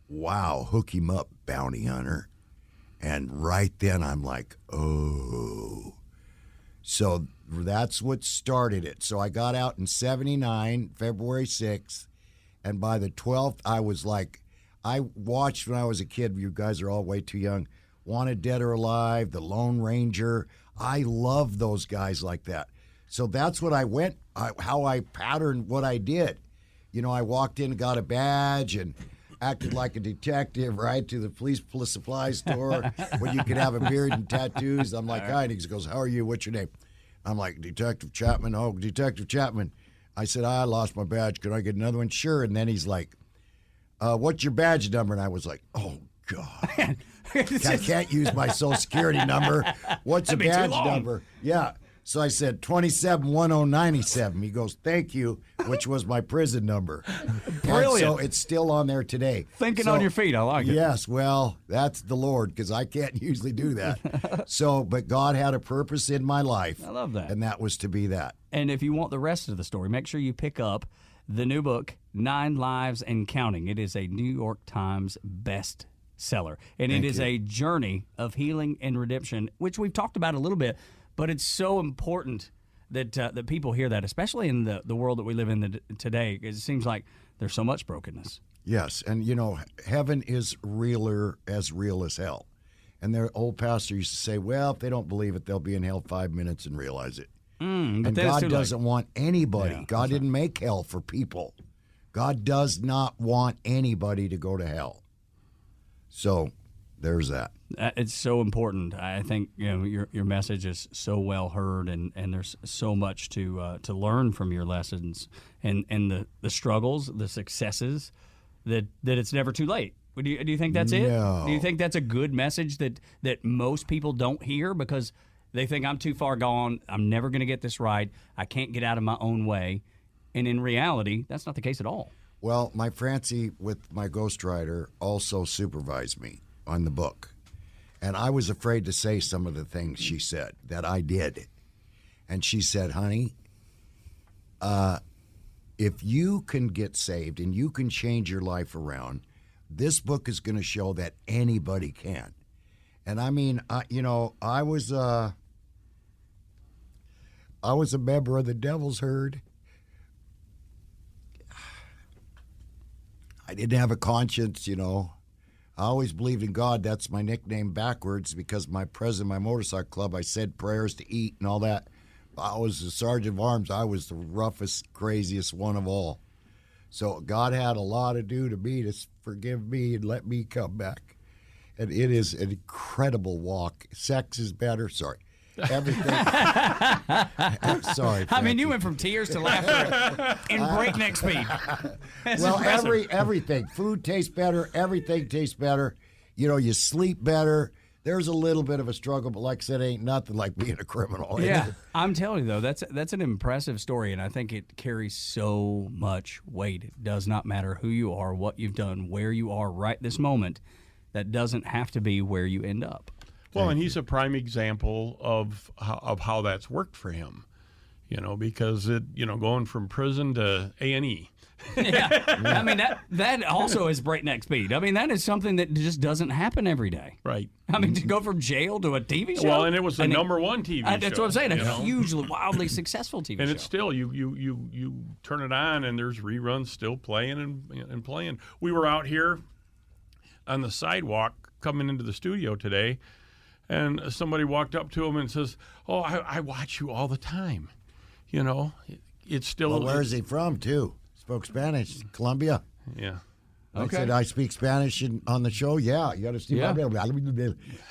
wow, hook him up, bounty hunter. And right then I'm like, oh. So that's what started it. So I got out in 79, February 6th, and by the 12th, I was like, I watched when I was a kid, you guys are all way too young, Wanted Dead or Alive, The Lone Ranger. I love those guys like that. So that's what how I patterned what I did. You know, I walked in and got a badge and acted like a detective, right, to the police supply store where you could have a beard and tattoos. I'm like, hi, and he goes, how are you? What's your name? I'm like, Detective Chapman. Oh, Detective Chapman. I said, I lost my badge. Could I get another one? Sure. And then he's like, what's your badge number? And I was like, oh, God. I can't use my Social Security number. What's a badge number? Yeah. So I said 271097. He goes, thank you, which was my prison number. Brilliant. And so it's still on there today. Thinking on your feet. I like it. Yes, well, that's the Lord, because I can't usually do that. But God had a purpose in my life. I love that. And that was to be that. And if you want the rest of the story, make sure you pick up the new book, 9 Lives and Counting. It is a New York Times best seller. And it is a journey of healing and redemption, which we've talked about a little bit, but it's so important that that people hear that, especially in the world that we live in today. It seems like there's so much brokenness. Yes, and heaven is real as hell. And their old pastor used to say, well, if they don't believe it, they'll be in hell 5 minutes and realize it. And God doesn't want anybody. Yeah, God didn't make hell for people. God does not want anybody to go to hell. So there's that. It's so important. I think your message is so well heard, and there's so much to learn from your lessons and the struggles, the successes, that it's never too late. Do you think that's it? No. Do you think that's a good message that most people don't hear because they think I'm too far gone, I'm never going to get this right, I can't get out of my own way, and in reality, that's not the case at all. Well, my Francie with my ghostwriter also supervised me on the book. And I was afraid to say some of the things she said that I did. And she said, honey, if you can get saved and you can change your life around, this book is going to show that anybody can. And I mean, I was a member of the Devil's Herd. I didn't have a conscience, I always believed in God. That's my nickname backwards because my president of my motorcycle club, I said prayers to eat and all that. I was the sergeant of arms. I was the roughest, craziest one of all. So God had a lot to do to me to forgive me and let me come back. And it is an incredible walk. Sex is better. Sorry. Everything. Sorry, Frankie. I mean, you went from tears to laughter in breakneck speed. Well, everything. Food tastes better. Everything tastes better. You sleep better. There's a little bit of a struggle, but like I said, ain't nothing like being a criminal. Yeah, I'm telling you, though, that's an impressive story, and I think it carries so much weight. It does not matter who you are, what you've done, where you are right this moment. That doesn't have to be where you end up. Well, and he's a prime example of how that's worked for him, because going from prison to A&E. Yeah. I mean, that also is breakneck speed. I mean, that is something that just doesn't happen every day. Right. I mean, to go from jail to a TV show. Well, and it was the number one TV show. That's what I'm saying, a hugely, wildly successful TV show. And it's still, you turn it on and there's reruns still playing and playing. We were out here on the sidewalk coming into the studio today, and somebody walked up to him and says, "Oh, I watch you all the time." It's still. Well, where is he from, too? Spoke Spanish, Colombia. Yeah. I said I speak Spanish on the show. Yeah, you got to speak.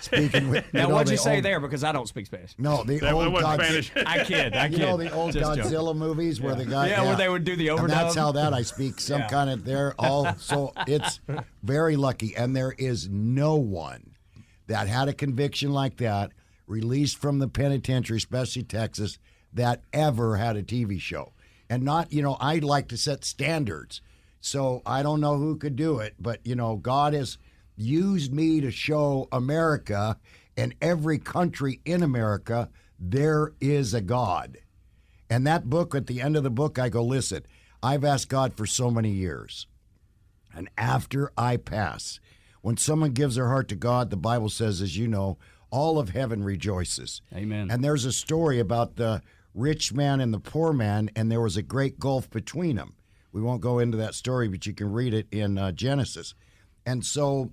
Speaking with. Now, what'd you say there? Because I don't speak Spanish. No, the old Spanish. I kid. the old Just Godzilla joking. movies where the guy. Yeah, where they would do the overdub. And that's how that I speak some kind of there. So it's very lucky, and there is no one that had a conviction like that, released from the penitentiary, especially Texas, that ever had a TV show. And not, I'd like to set standards. So I don't know who could do it, but, God has used me to show America and every country in America there is a God. And that book, at the end of the book, I go, listen, I've asked God for so many years. And after I pass, when someone gives their heart to God, the Bible says, as you know, all of heaven rejoices. Amen. And there's a story about the rich man and the poor man, and there was a great gulf between them. We won't go into that story, but you can read it in Genesis. And so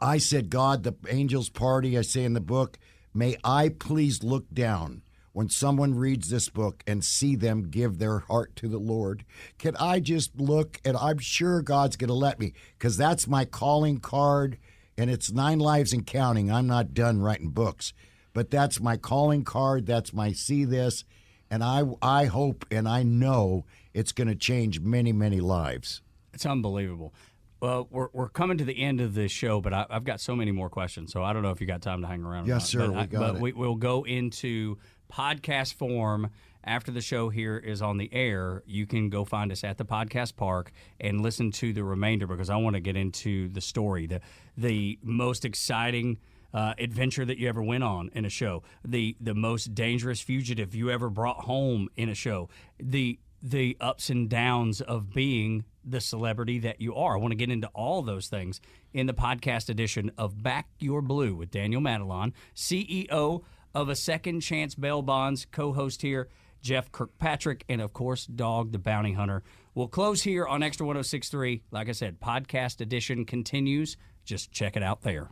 I said, God, the angels' party, I say in the book, may I please look down when someone reads this book and see them give their heart to the Lord. Can I just look, and I'm sure God's going to let me, because that's my calling card, and it's 9 lives and counting. I'm not done writing books. But that's my calling card. That's my see this. And I hope and I know it's going to change many, many lives. It's unbelievable. Well, we're coming to the end of this show, but I've got so many more questions, so I don't know if you got time to hang around. Yes, sir. But we'll go into podcast form after the show here is on the air. You can go find us at the podcast park and listen to the remainder, because I want to get into the story, the most exciting adventure that you ever went on in a show, the most dangerous fugitive you ever brought home in a show, the the ups and downs of being the celebrity that you are. I want to get into all those things in the podcast edition of Back Your Blue with Daniel Madelon, CEO of A Second Chance Bail Bonds, co-host here, Jeff Kirkpatrick, and of course, Dog the Bounty Hunter. We'll close here on Extra 106.3. Like I said, podcast edition continues. Just check it out there.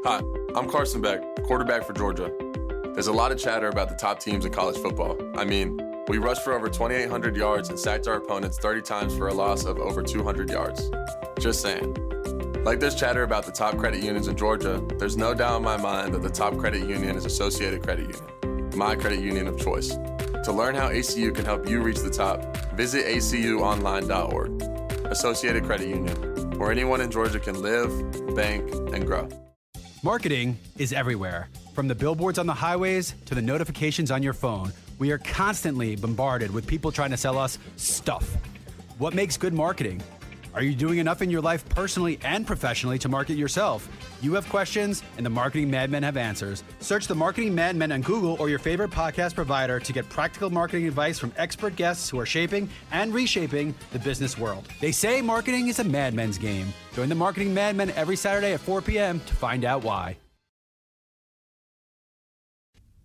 Hi, I'm Carson Beck, quarterback for Georgia. There's a lot of chatter about the top teams in college football. I mean, we rushed for over 2,800 yards and sacked our opponents 30 times for a loss of over 200 yards. Just saying. Like there's chatter about the top credit unions in Georgia, there's no doubt in my mind that the top credit union is Associated Credit Union, my credit union of choice. To learn how ACU can help you reach the top, visit acuonline.org. Associated Credit Union, where anyone in Georgia can live, bank, and grow. Marketing is everywhere. From the billboards on the highways to the notifications on your phone, we are constantly bombarded with people trying to sell us stuff. What makes good marketing? Are you doing enough in your life personally and professionally to market yourself? You have questions, and the Marketing Madmen have answers. Search the Marketing Madmen on Google or your favorite podcast provider to get practical marketing advice from expert guests who are shaping and reshaping the business world. They say marketing is a madman's game. Join the Marketing Madmen every Saturday at 4 p.m. to find out why.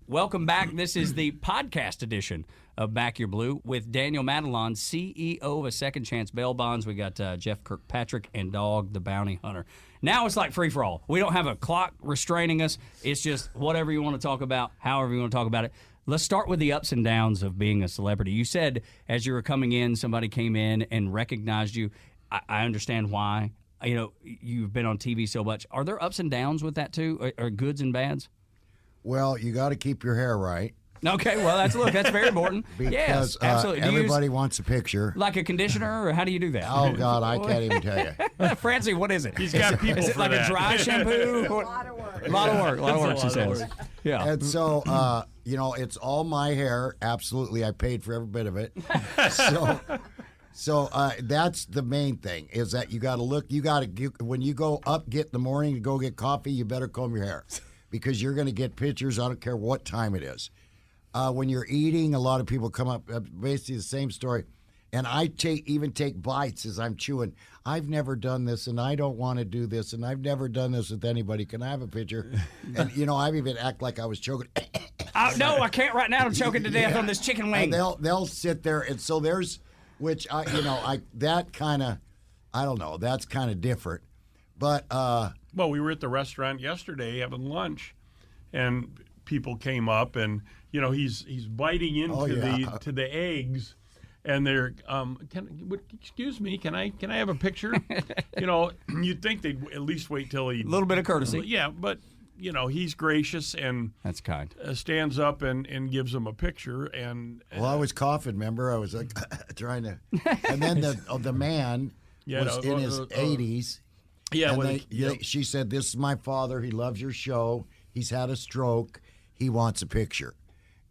Welcome back. This is the podcast edition of Back Your Blue with Daniel Madelon, CEO of A Second Chance Bail Bonds. We got Jeff Kirkpatrick and Dog the Bounty Hunter. Now it's like free for all. We don't have a clock restraining us. It's just whatever you want to talk about, however you want to talk about it. Let's start with the ups and downs of being a celebrity. You said as you were coming in, somebody came in and recognized you. I understand why. You know, you've been on TV so much. Are there ups and downs with that too? Or goods and bads? Well, you got to keep your hair right. Okay, well, that's very important. Because yes, absolutely. everybody wants a picture. Like a conditioner, or how do you do that? Oh, God, I can't even tell you. Francie, what is it? He's got people Is it for like that. a dry shampoo? A lot of work. A lot of work, she says. Yeah. And so, it's all my hair. Absolutely, I paid for every bit of it. So that's the main thing, is that you got to look. You got to, when you go up, get in the morning to go get coffee, you better comb your hair. Because you're going to get pictures, I don't care what time it is. When you're eating, a lot of people come up, basically the same story. And I even take bites as I'm chewing. I've never done this, and I don't want to do this, and I've never done this with anybody. Can I have a picture? And, I've even act like I was choking. No, I can't right now. I'm choking to death on this chicken wing. And they'll sit there. And so there's, which, that kind of, I don't know, that's kind of different. But, well, we were at the restaurant yesterday having lunch, and people came up, and he's biting into to the eggs, and they're excuse me, can I have a picture? You'd think they'd at least wait till he a little bit of courtesy. Yeah, but he's gracious and that's kind. Stands up and gives them a picture. And well, I was coughing. Remember, I was like trying to, and then the man was in his 80s. Yeah, and she said, "This is my father. He loves your show. He's had a stroke. He wants a picture."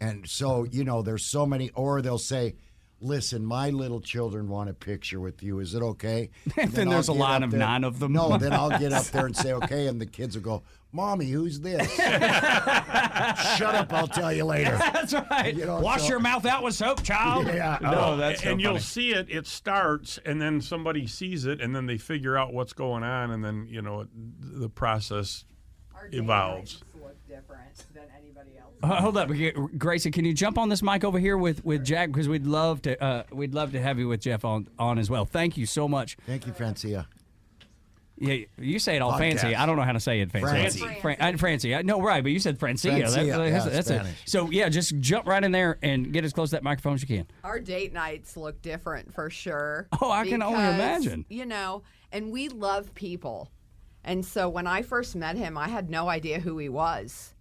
And so, there's so many, or they'll say, "Listen, my little children want a picture with you. Is it okay?" And then there's a line of 9 of them. No, then I'll get up there and say, "Okay," and the kids will go, "Mommy, who's this?" Shut up, I'll tell you later. That's right. Wash your mouth out with soap, child. Yeah. No, that's so and you'll funny. see it starts, and then somebody sees it, and then they figure out what's going on, and then, the process evolves. Look different than anybody else. Hold up, Gracie. Can you jump on this mic over here with Jack, because we'd love to have you with Jeff on as well. Thank you so much. Thank you, Francia. Yeah, you say it all Podcast. fancy. I don't know how to say it fancy. Francie. No, right, but you said Francia. That's it. So, just jump right in there and get as close to that microphone as you can. Our date nights look different for sure. Oh, I can only imagine. And we love people. And so when I first met him, I had no idea who he was.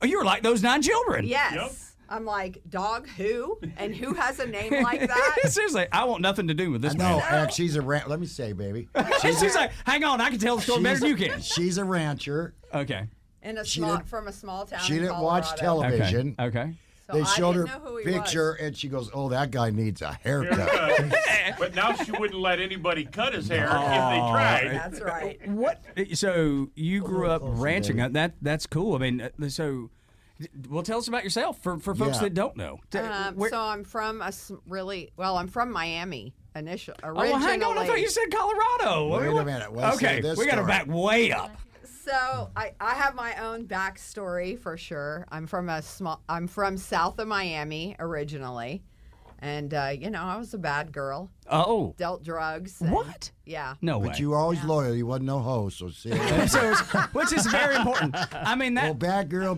Oh, you were like those 9 children. Yes. Yep. I'm like, dog who? And who has a name like that? Seriously, I want nothing to do with this No, man. she's a let me say, baby. She's like, hang on, I can tell the story better than you can. She's a rancher. Okay. From a small town She in didn't watch Colorado. television. Okay. So They I showed didn't her know who he picture, was. and she goes, "Oh, that guy needs a haircut." But now she wouldn't let anybody cut his hair if they tried. That's right. What? So you grew up ranching. That's cool. I mean, so Well, tell us about yourself for folks that don't know. So I'm from I'm from Miami originally. Oh, well, hang on. I thought you said Colorado. Wait a minute. Let's Okay, hear this we got to story. back way up. So I have my own backstory for sure. I'm from south of Miami originally. And, I was a bad girl. Oh. Dealt drugs. And, What? Yeah. No way. But you were always loyal. You wasn't no hoe, so see. Which is very important. I mean, that. Oh, bad girl,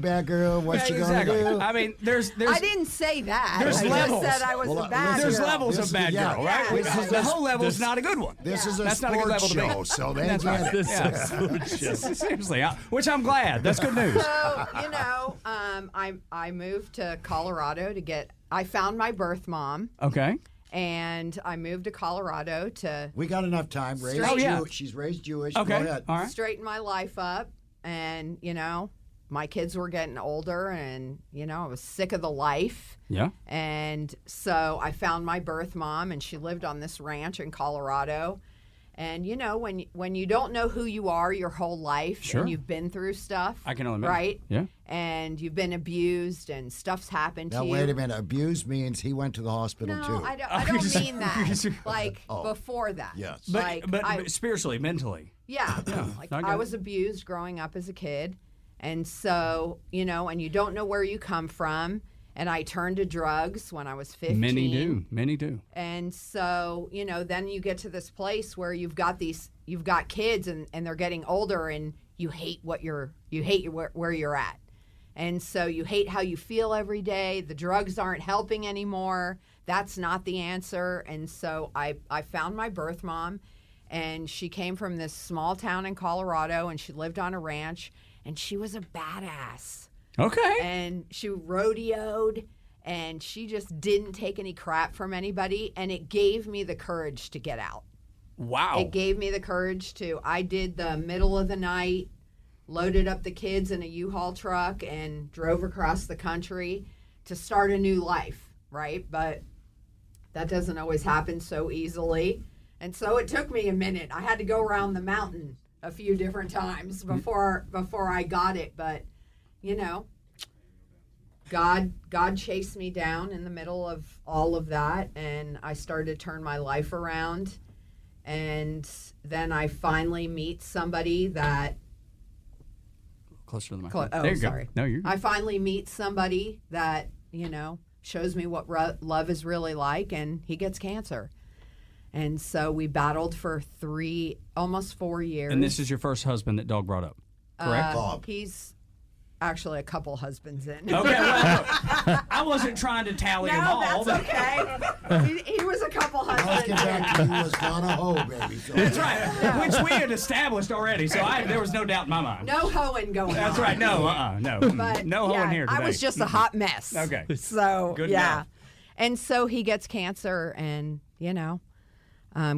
what's she exactly. gonna do? I mean, there's. I didn't say that. There's I levels. just said I was a bad There's girl. levels of bad girl, right? Yeah. The whole level is not a good one. This is a That's not a good sports level to be. show, so they That's get right. it. Yeah. Seriously, which I'm glad. That's good news. So, I moved to Colorado I found my birth mom. Okay. And I moved to Colorado to We got enough time. She's raised Jewish. Okay. Go ahead. All right. straighten my life up. And, my kids were getting older and, I was sick of the life. Yeah. And so I found my birth mom and she lived on this ranch in Colorado. And, when you don't know who you are your whole life Sure. and you've been through stuff. I can only imagine. Right? Yeah. And you've been abused and stuff's happened Now, to you. wait a minute. Abused means he went to the hospital, No, too. I don't mean that. Like, before that. Yes. But spiritually, mentally. Yeah. Like, I was abused growing up as a kid. And so, and you don't know where you come from. And I turned to drugs when I was 15. Many do. And so, then you get to this place where you've got kids and they're getting older and you hate where you're at. And so you hate how you feel every day. The drugs aren't helping anymore. That's not the answer. And so I found my birth mom, and she came from this small town in Colorado, and she lived on a ranch, and she was a badass. Okay. And she rodeoed, and she just didn't take any crap from anybody, and it gave me the courage to get out. Wow. It gave me the courage I did the middle of the night, loaded up the kids in a U-Haul truck, and drove across the country to start a new life, right? But that doesn't always happen so easily. And so it took me a minute. I had to go around the mountain a few different times before I got it. But, God chased me down in the middle of all of that, and I started to turn my life around. And then I finally meet somebody that... Closer to the mic. Oh, sorry. Go. No, you're... I finally meet somebody that, shows me what love is really like, and he gets cancer. And so we battled for almost 4 years. And this is your first husband that Dog brought up, correct? Bob. He's actually a couple husbands in. Okay, well, I wasn't trying to tally them all. No, that's okay. He was a couple Let's husbands get back to you was not a hoe, baby. So. That's right, which we had established already, so there was no doubt in my mind. No hoeing going on. That's right. No, no. But, no hoeing here today. I was just a hot mess. Okay. So, Good yeah. enough. And so he gets cancer, and,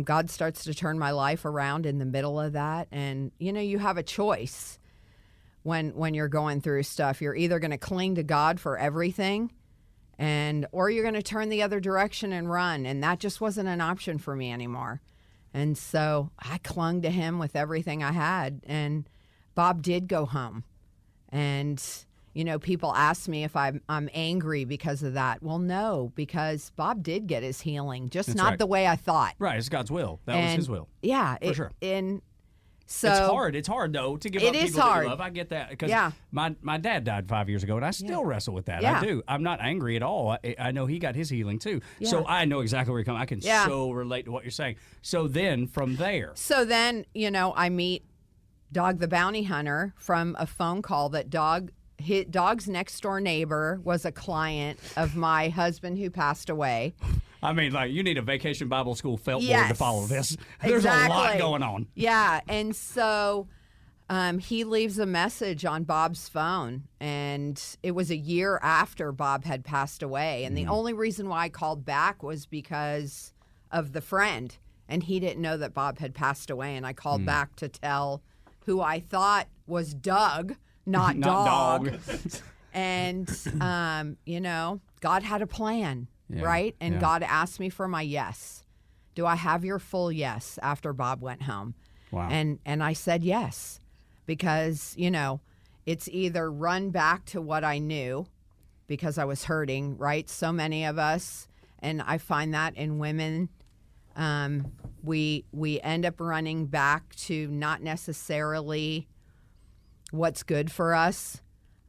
God starts to turn my life around in the middle of that. And, you have a choice when you're going through stuff. You're either going to cling to God for everything, or you're going to turn the other direction and run. And that just wasn't an option for me anymore. And so I clung to him with everything I had. And Bob did go home. And, people ask me if I'm angry because of that. Well, no, because Bob did get his healing, just not the way I thought. Right, it's God's will. That was his will. Yeah. For sure. And so it's hard. It's hard, though, to give up people that you love. I get that. Because my dad died 5 years ago, and I still wrestle with that. Yeah. I do. I'm not angry at all. I know he got his healing, too. So I know exactly where you're coming. I can so relate to what you're saying. So then, from there. So then, I meet Dog the Bounty Hunter from a phone call that Dog's next door neighbor was a client of my husband who passed away. I mean, you need a Vacation Bible School felt board to follow this. There's a lot going on. Yeah, and so he leaves a message on Bob's phone, and it was a year after Bob had passed away. And the only reason why I called back was because of the friend, and he didn't know that Bob had passed away. And I called back to tell who I thought was Doug, not Dog. And, God had a plan, right? And God asked me for my yes. Do I have your full yes after Bob went home? Wow. And I said yes, because, it's either run back to what I knew because I was hurting, right? So many of us, and I find that in women, we end up running back to not necessarily what's good for us,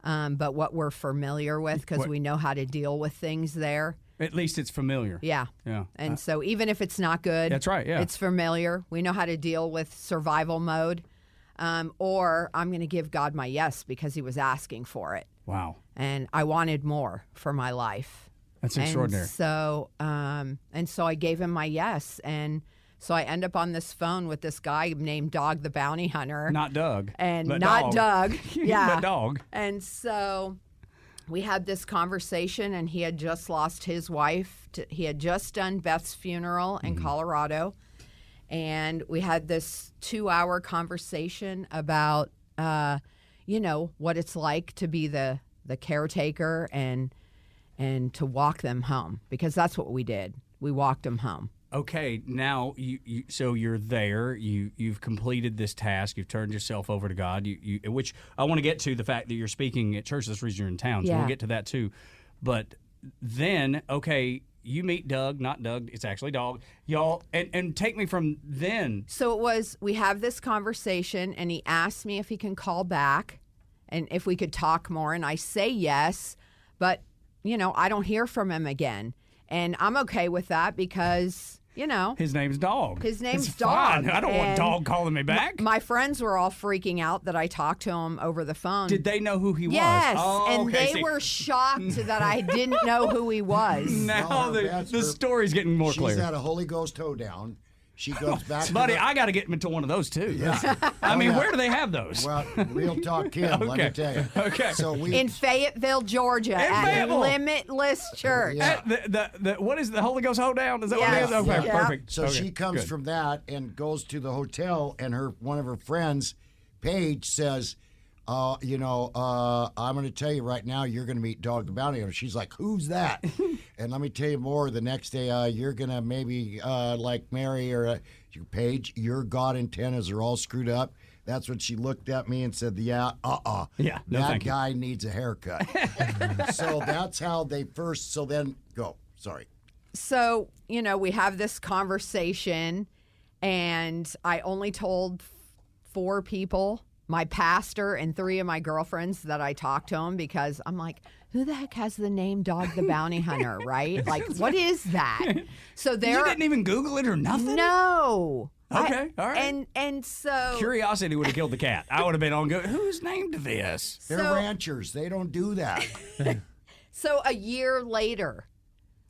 but what we're familiar with because we know how to deal with things there. At least it's familiar. Yeah. Yeah. And so even if it's not good, that's right. Yeah. It's familiar. We know how to deal with survival mode. Or I'm going to give God my yes because he was asking for it. Wow. And I wanted more for my life. That's extraordinary. And so I gave him my yes. And so I end up on this phone with this guy named Dog the Bounty Hunter. Not Doug. And but not dog. Doug. Yeah. But Dog. And so we had this conversation, and he had just lost his wife. He had just done Beth's funeral in Colorado. And we had this 2-hour conversation about, what it's like to be the caretaker and to walk them home, because that's what we did. We walked them home. Okay, now so you're there. You've completed this task. You've turned yourself over to God. Which I want to get to the fact that you're speaking at church. That's the reason you're in town. So we'll get to that too. But then, okay, you meet Doug, not Doug. It's actually Dog. Y'all, and take me from then. So it was. We have this conversation, and he asked me if he can call back, and if we could talk more. And I say yes, but I don't hear from him again, and I'm okay with that because. His name's Dog. His name's it's Dog. Fine. I don't want Dog calling me back. My friends were all freaking out that I talked to him over the phone. Did they know who he was? Yes, oh, and they were shocked that I didn't know who he was. Now the story's getting more clear. She's had a Holy Ghost hoedown. She goes back. Buddy, I got to get into one of those too. Yeah. I mean, where do they have those? Well, Real Talk Kim, let me tell you. Okay. So in Fayetteville, Georgia, at Limitless Church. Yeah. What is the Holy Ghost hoedown? Is that what it is? Okay, Yeah. perfect. So okay, she comes good. from that and goes to the hotel, and one of her friends, Paige, says, I'm going to tell you right now, you're going to meet Dog the Bounty Hunter. She's like, who's that? And let me tell you more. The next day, you're going to maybe like Mary or Paige, your God antennas are all screwed up. That's when she looked at me and said, Yeah, no, that guy needs a haircut. So that's how they first, so then go. Sorry. So, we have this conversation, and I only told 4 people, my pastor and 3 of my girlfriends, that I talked to him, because I'm like, who the heck has the name Dog the Bounty Hunter, right? Like, what is that? So You didn't even Google it or nothing? No. Okay, all right. And so curiosity would have killed the cat. I would have been on good. Who's named this? They're ranchers. They don't do that. So a year later,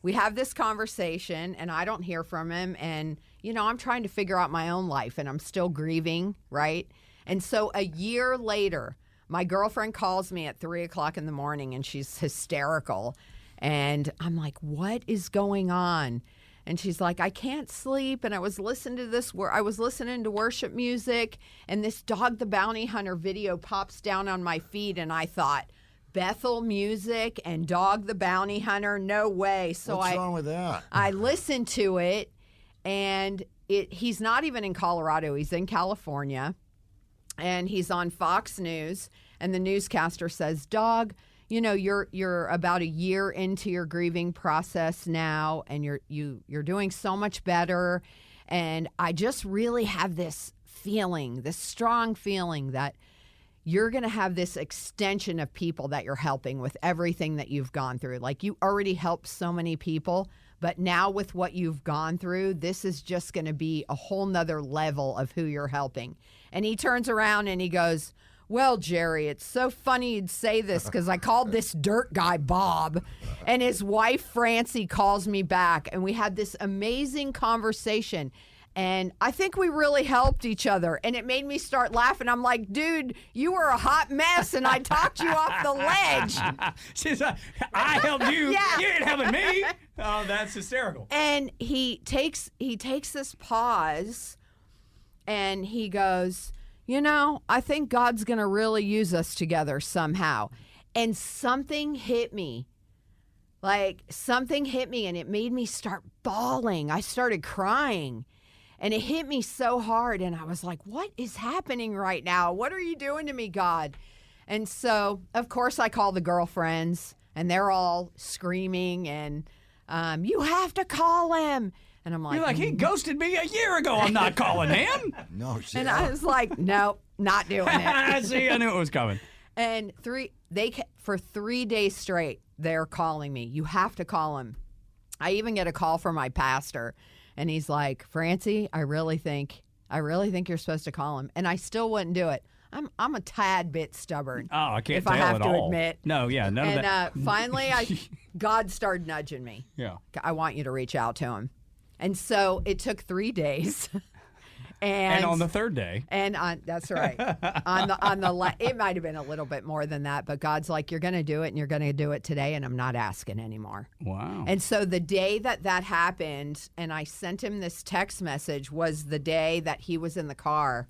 we have this conversation, and I don't hear from him. And, I'm trying to figure out my own life, and I'm still grieving, right? And so a year later, my girlfriend calls me at 3 o'clock in the morning, and she's hysterical. And I'm like, what is going on? And she's like, I can't sleep. And I was listening to worship music, and this Dog the Bounty Hunter video pops down on my feed, and I thought, Bethel music and Dog the Bounty Hunter, no way. So What's wrong with that? I listened to it, and he's not even in Colorado. He's in California, and he's on Fox News, and the newscaster says, Dog, you're about a year into your grieving process now, and you're doing so much better, and I just really have this strong feeling that you're going to have this extension of people that you're helping with everything that you've gone through. Like, you already helped so many people, but now with what you've gone through, this is just going to be a whole nother level of who you're helping. And he turns around and he goes, well, Jerry, it's so funny you'd say this, because I called this dirt guy Bob, and his wife Francie calls me back, and we had this amazing conversation. And I think we really helped each other. And it made me start laughing. I'm like, dude, you were a hot mess, and I talked you off the ledge. She's like, I helped you. Yeah. You ain't helping me. Oh, that's hysterical. And he takes this pause, and he goes, I think God's going to really use us together somehow. And something hit me. And it made me start bawling. I started crying. And it hit me so hard, and I was like, what is happening right now? What are you doing to me, God? And so, of course, I call the girlfriends, and they're all screaming, and you have to call him. And I'm like, you're like, he ghosted me a year ago. I'm not calling him. No shit. and I was like, nope, not doing it. See, I knew it was coming. And for 3 days straight, they're calling me. You have to call him. I even get a call from my pastor, and he's like, Francie, I really think you're supposed to call him. And I still wouldn't do it. I'm a tad bit stubborn. Oh, I can't if tell I have at to all. admit. No, yeah, none of that. And finally, God started nudging me. Yeah. I want you to reach out to him. And so it took 3 days. And on the third day. And that's right. It might have been a little bit more than that, but God's like, you're going to do it, and you're going to do it today, and I'm not asking anymore. Wow. And so the day that happened, and I sent him this text message, was the day that he was in the car,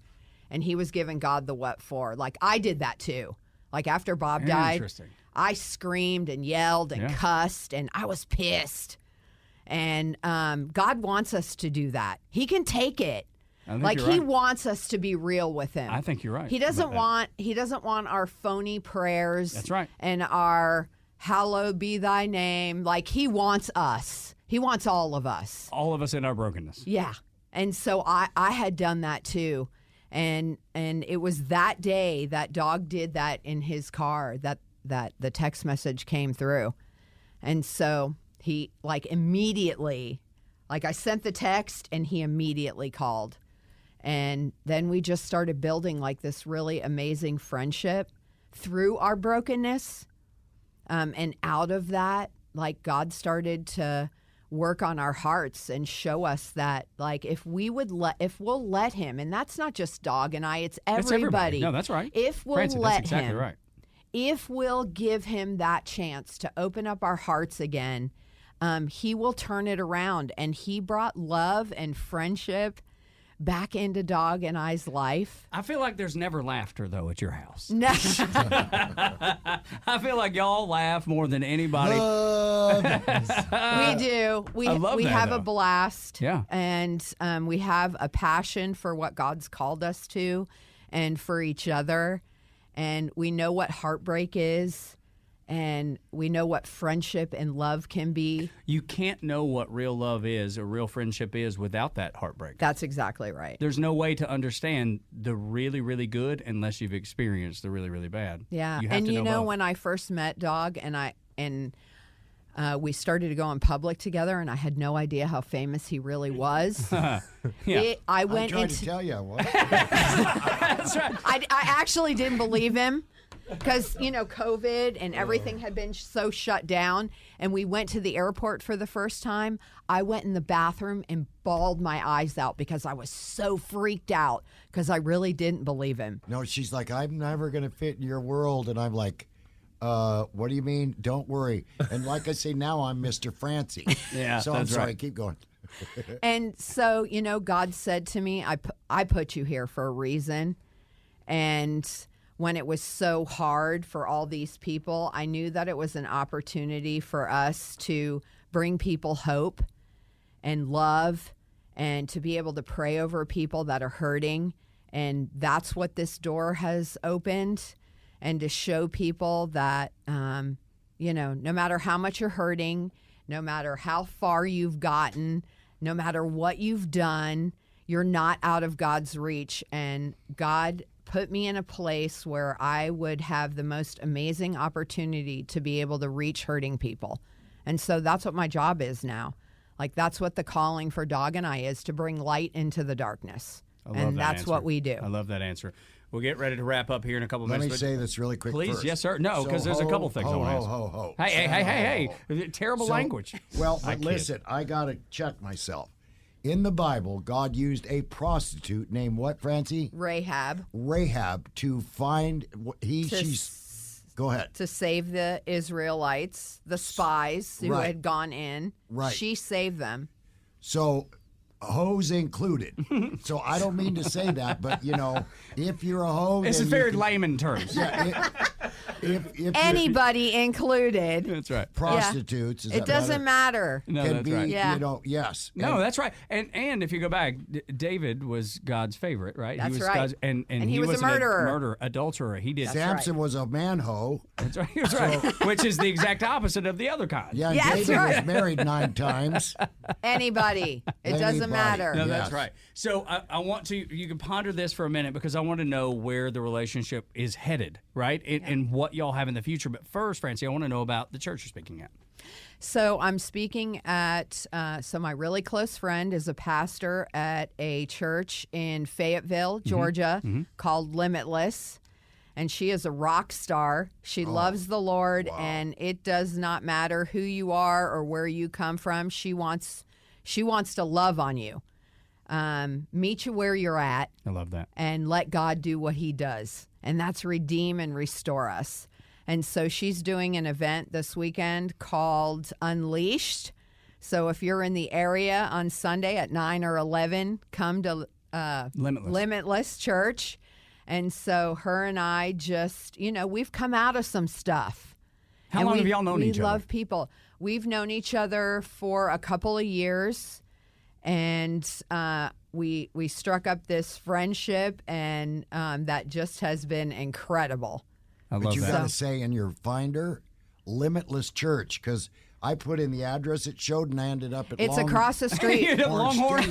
and he was giving God the what for. Like, I did that too. Like, after Bob died, Interesting. I screamed and yelled and cussed, and I was pissed. And God wants us to do that. He can take it. Like, he wants us to be real with him. I think you're right. He doesn't want our phony prayers. That's right. And our hallowed be thy name. Like, he wants us. He wants all of us. All of us in our brokenness. Yeah. And so I had done that too. And it was that day that Dog did that in his car that the text message came through. And so he, like, immediately, like, I sent the text and he immediately called. And then we just started building, like, this really amazing friendship through our brokenness. And out of that, like, God started to work on our hearts and show us that, like, if we'll let him, and that's not just Dog and I, it's everybody. No, that's right. If we'll Francie, let that's exactly him, right. if we'll give him that chance to open up our hearts again, he will turn it around. And he brought love and friendship back into Dog and I's life. I feel like there's never laughter, though, at your house. No. I feel like y'all laugh more than anybody. We do. We have a blast. Yeah. And we have a passion for what God's called us to and for each other. And we know what heartbreak is. And we know what friendship and love can be. You can't know what real love is or real friendship is without that heartbreak. That's exactly right. There's no way to understand the really, really good unless you've experienced the really, really bad. Yeah. You have And to you know both. when I first met Dog and we started to go in public together, and I had no idea how famous he really was. Yeah. I I'm went trying into to tell you what. That's right. I actually didn't believe him because, COVID and everything had been so shut down. And we went to the airport for the first time. I went in the bathroom and bawled my eyes out because I was so freaked out because I really didn't believe him. No, she's like, I'm never going to fit in your world. And I'm like, what do you mean? Don't worry. And like I say, now I'm Mr. Francie. Yeah, So I'm that's sorry. right. Keep going. And so, God said to me, I put you here for a reason. And when it was so hard for all these people, I knew that it was an opportunity for us to bring people hope and love and to be able to pray over people that are hurting. And that's what this door has opened. And to show people that, no matter how much you're hurting, no matter how far you've gotten, no matter what you've done, you're not out of God's reach. And God put me in a place where I would have the most amazing opportunity to be able to reach hurting people. And so that's what my job is now. Like, that's what the calling for Dog and I is, to bring light into the darkness. And that's what we do. I love that answer. We'll get ready to wrap up here in a couple Let minutes. me say this really quick Please, first. yes, sir. No, because there's a couple things I want to ask. Hey. Terrible language. Well, I but kid. listen, I got to check myself. In the Bible, God used a prostitute named what, Francie? Rahab. Rahab to find Go ahead. To save the Israelites, the spies who Right. had gone in. Right. She saved them. So Hose included. So I don't mean to say that, but if you're a hoe, This is very layman terms. Yeah, if Anybody included. That's right. Prostitutes. It doesn't matter. No, Can that's be, right. Yeah. Yes. No, that's right. And if you go back, David was God's favorite, right? That's he was right. God's, and he was a murderer. Adulterer. He did. Samson was a man-hoe. That's right. That's right. Which is the exact opposite of the other kind. Yeah, Yeah, David that's right. was married 9 times. Anybody. It doesn't Anybody. matter. No, Yes. that's right. So I want you can ponder this for a minute because I want to know where the relationship is headed, right? And what y'all have in the future. But first, Francie, I want to know about the church you're speaking at. So I'm speaking at, so my really close friend is a pastor at a church in Fayetteville, Georgia, called Limitless. And she is a rock star. She loves the Lord, and it does not matter who you are or where you come from. She wants to love on you, meet you where you're at. I love that. And let God do what he does. And that's redeem and restore us. And so she's doing an event this weekend called Unleashed. So if you're in the area on Sunday at 9 or 11, come to Limitless Church. And so her and I just, we've come out of some stuff. How long have y'all known each other? We love people. We've known each other for a couple of years. And we struck up this friendship, and that just has been incredible. I love But you that. got to say in your finder, Limitless Church, because I put in the address it showed, and I ended up at It's across the street. Longhorn.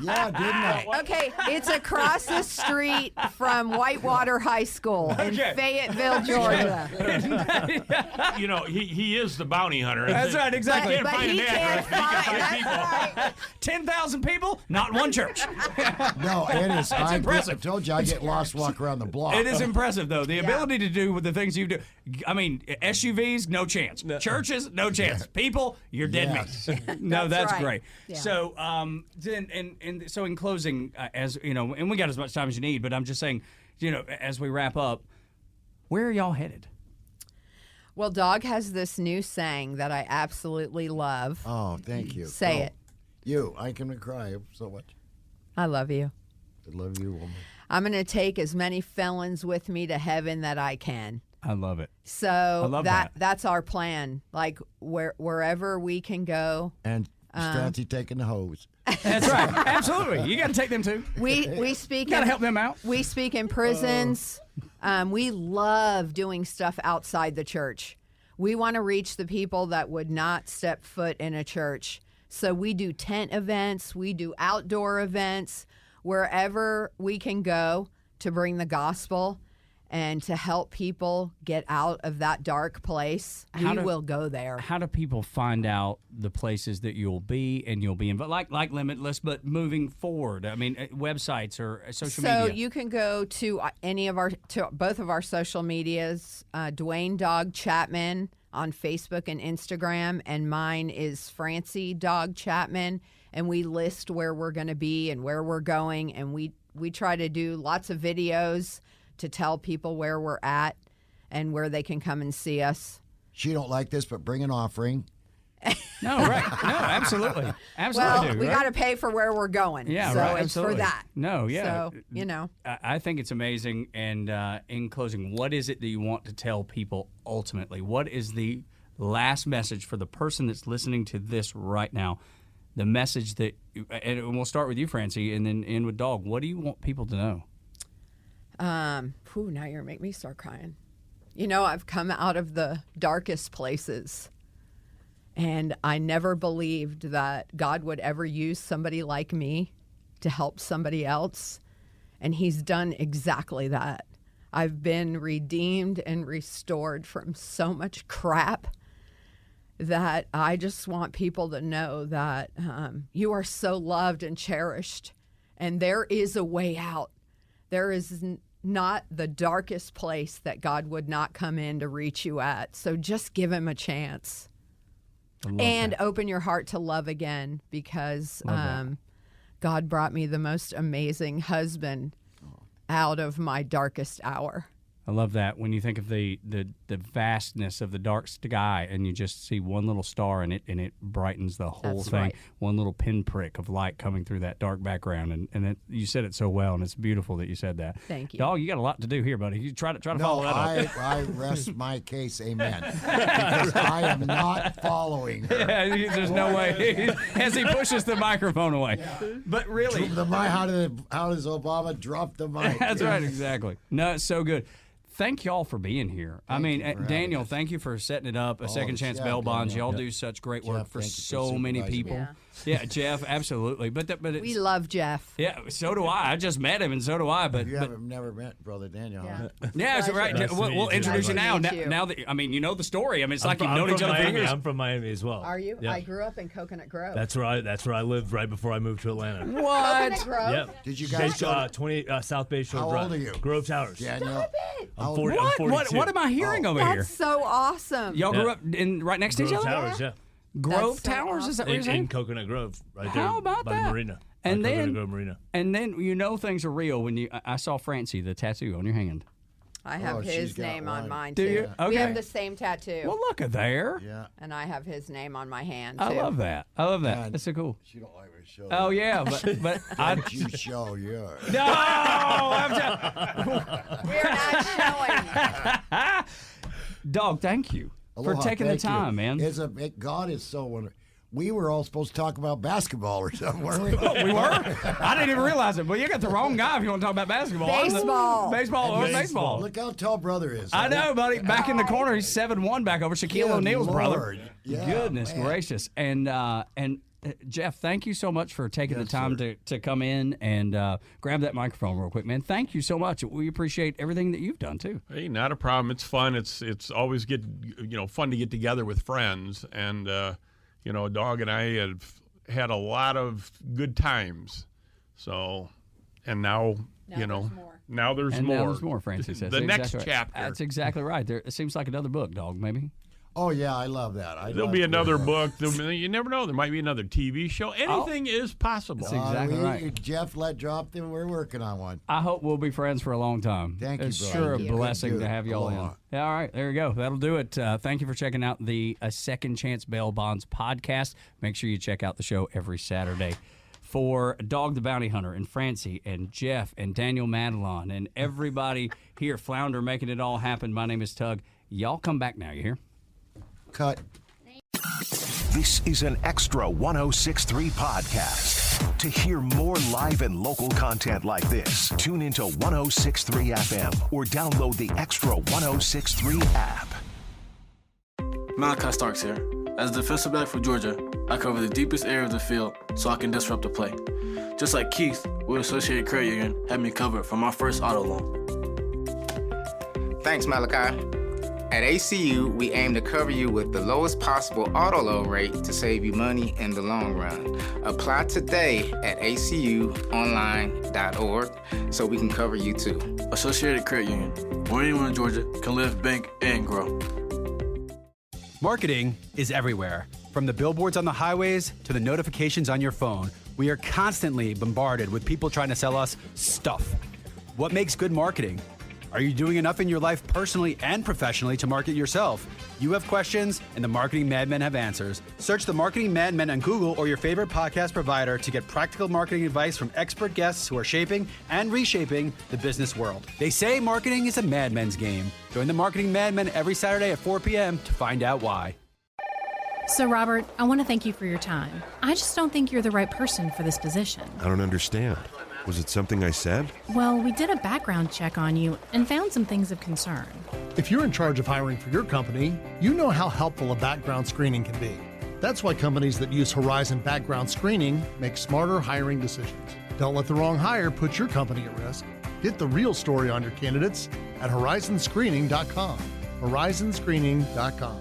Yeah, didn't I? Okay, it's across the street from Whitewater High School in Fayetteville, Georgia. He is the bounty hunter. That's right, exactly. Can't find he an can't address. He can find. find people. 10,000 people, not one church. No, it is. That's impressive. I told you I get lost walk around the block. It is impressive, though. The ability to do with the things you do. I mean, SUVs, no chance. Churches, no chance. People, you're dead meat. No, that's right. great. Yeah. So, so in closing, as you know, and we got as much time as you need, but I'm just saying, as we wrap up, where are y'all headed? Well, Dog has this new saying that I absolutely love. Oh, thank you. Say it. I can cry so much. I love you. I love you, woman. I'm going to take as many felons with me to heaven that I can. I love it. So love that's our plan. Like wherever we can go. And Strancy taking the hose. That's right. Absolutely. You got to take them too. We speak. Got to help them out. We speak in prisons. We love doing stuff outside the church. We want to reach the people that would not step foot in a church. So we do tent events. We do outdoor events. Wherever we can go to bring the gospel and to help people get out of that dark place, we will go there. How do people find out the places that you'll be and you'll be in? But like Limitless, but moving forward, I mean, websites or social media. So you can go to both of our social medias, Dwayne Dog Chapman on Facebook and Instagram, and mine is Francie Dog Chapman, and we list where we're going to be and where we're going, and we try to do lots of videos to tell people where we're at and where they can come and see us. She don't like this, but bring an offering. No, right. No, absolutely. Well, we got to pay for where we're going. Yeah, so right. it's Absolutely. for that. No, yeah. So, I think it's amazing. And in closing, what is it that you want to tell people ultimately? What is the last message for the person that's listening to this right now? The message that, and we'll start with you, Francie, and then end with Dog. What do you want people to know? Now you're going to make me start crying. I've come out of the darkest places, and I never believed that God would ever use somebody like me to help somebody else, and he's done exactly that. I've been redeemed and restored from so much crap that I just want people to know that you are so loved and cherished, and there is a way out. There is not the darkest place that God would not come in to reach you at. So just give him a chance. And open your heart to love again, because God brought me the most amazing husband out of my darkest hour. I love that. When you think of the vastness of the dark sky and you just see one little star and it brightens the whole That's thing. right. One little pinprick of light coming through that dark background. And you said it so well, and it's beautiful that you said that. Thank you. Dog, you got a lot to do here, buddy. You try to No, follow that up. I rest my case, amen. Because I am not following her. Yeah, there's no way. As he pushes the microphone away. Yeah. But really. How does Obama drop the mic? That's right, exactly. No, it's so good. Thank y'all for being here. Daniel, thank you for setting it up. Second Chance Bail Bonds. Y'all do such great work for so many people. Yeah, Jeff, absolutely. But it's, we love Jeff. Yeah, so do I. I just met him, and so do I. But you haven't never met Brother Daniel. Yeah, yeah, so right. Nice We'll introduce you now. Nice to meet you. Now that you know the story. I mean, it's like you've I'm known from each other for Miami. years. I'm from Miami as well. Are you? Yeah. I grew up in Coconut Grove. That's where I lived right before I moved to Atlanta. What? Coconut Grove? Yep. Did you guys go to- 20 South Bay Shore How Drive. old are you? Grove Towers. Daniel? I'm 40. I'm What? 42. What am I hearing over here? That's so awesome. Y'all grew up right next to each Grove other? Towers, yeah. Grove That's so Towers? Is that what you're In saying? Coconut Grove, right there. How about by that? the marina. And By then, Coconut Grove Marina. and then things are real when I saw Francie, the tattoo on your hand. I have Oh, she's his got name on one. mine, Do too. you? We Okay. have the same tattoo. Well, look at there. Yeah. And I have his name on my hand, too. I love that. I love that. God. That's so cool. She don't like me to show Oh that. yeah, but I Don't you show yours. no. I'm just, We're not showing. dog, thank you for Aloha, taking the thank you. time, man. God is so wonderful. We were all supposed to talk about basketball or something, weren't we? We were? I didn't even realize it. Well, you got the wrong guy if you want to talk about basketball. Baseball. Baseball. Look how tall brother is. I know, buddy. Back in the corner, he's 7'1" back over Shaquille Good O'Neal's brother. Lord. Yeah, Goodness man. gracious. And Jeff, thank you so much for taking the time to come in and grab that microphone real quick, man. Thank you so much. We appreciate everything that you've done too. Hey, not a problem. It's fun. It's always fun to get together with friends, and Dog and I have had a lot of good times. So, and now there's more. Now there's And more. now there's more, Francie says. The That's next exactly right. chapter. That's exactly right. It seems like another book, dog, maybe. Oh, yeah, I love that. There'll be another book. You never know. There might be another TV show. Oh. Anything is possible. That's exactly right. Jeff let drop them. We're working on one. I hope we'll be friends for a long time. Thank you, It's brother. sure Thank a you. blessing Good to have y'all in. Aloha. Yeah, all right, there you go. That'll do it. Thank you for checking out the Second Chance Bail Bonds podcast. Make sure you check out the show every Saturday. For Dog the Bounty Hunter and Francie and Jeff and Daniel Madelon and everybody here, Flounder, making it all happen, my name is Tug. Y'all come back now, you hear? Cut. This is an Extra 106.3 podcast. To hear more live and local content like this, tune into 106.3 FM or download the Extra 106.3 app. Malachi Starks here. As defensive back for Georgia, I cover the deepest area of the field so I can disrupt the play. Just like Keith with Associated Credit Union had me covered for my first auto loan. Thanks, Malachi. At ACU, we aim to cover you with the lowest possible auto loan rate to save you money in the long run. Apply today at acuonline.org so we can cover you too. Associated Credit Union, where anyone in Georgia can live, bank, and grow. Marketing is everywhere. From the billboards on the highways to the notifications on your phone, we are constantly bombarded with people trying to sell us stuff. What makes good marketing? Are you doing enough in your life personally and professionally to market yourself? You have questions, and the Marketing Madmen have answers. Search the Marketing Madmen on Google or your favorite podcast provider to get practical marketing advice from expert guests who are shaping and reshaping the business world. They say marketing is a madman's game. Join the Marketing Madmen every Saturday at 4 p.m. to find out why. So, Robert, I want to thank you for your time. I just don't think you're the right person for this position. I don't understand. Was it something I said? Well, we did a background check on you and found some things of concern. If you're in charge of hiring for your company, you know how helpful a background screening can be. That's why companies that use Horizon background screening make smarter hiring decisions. Don't let the wrong hire put your company at risk. Get the real story on your candidates at horizonscreening.com. Horizonscreening.com.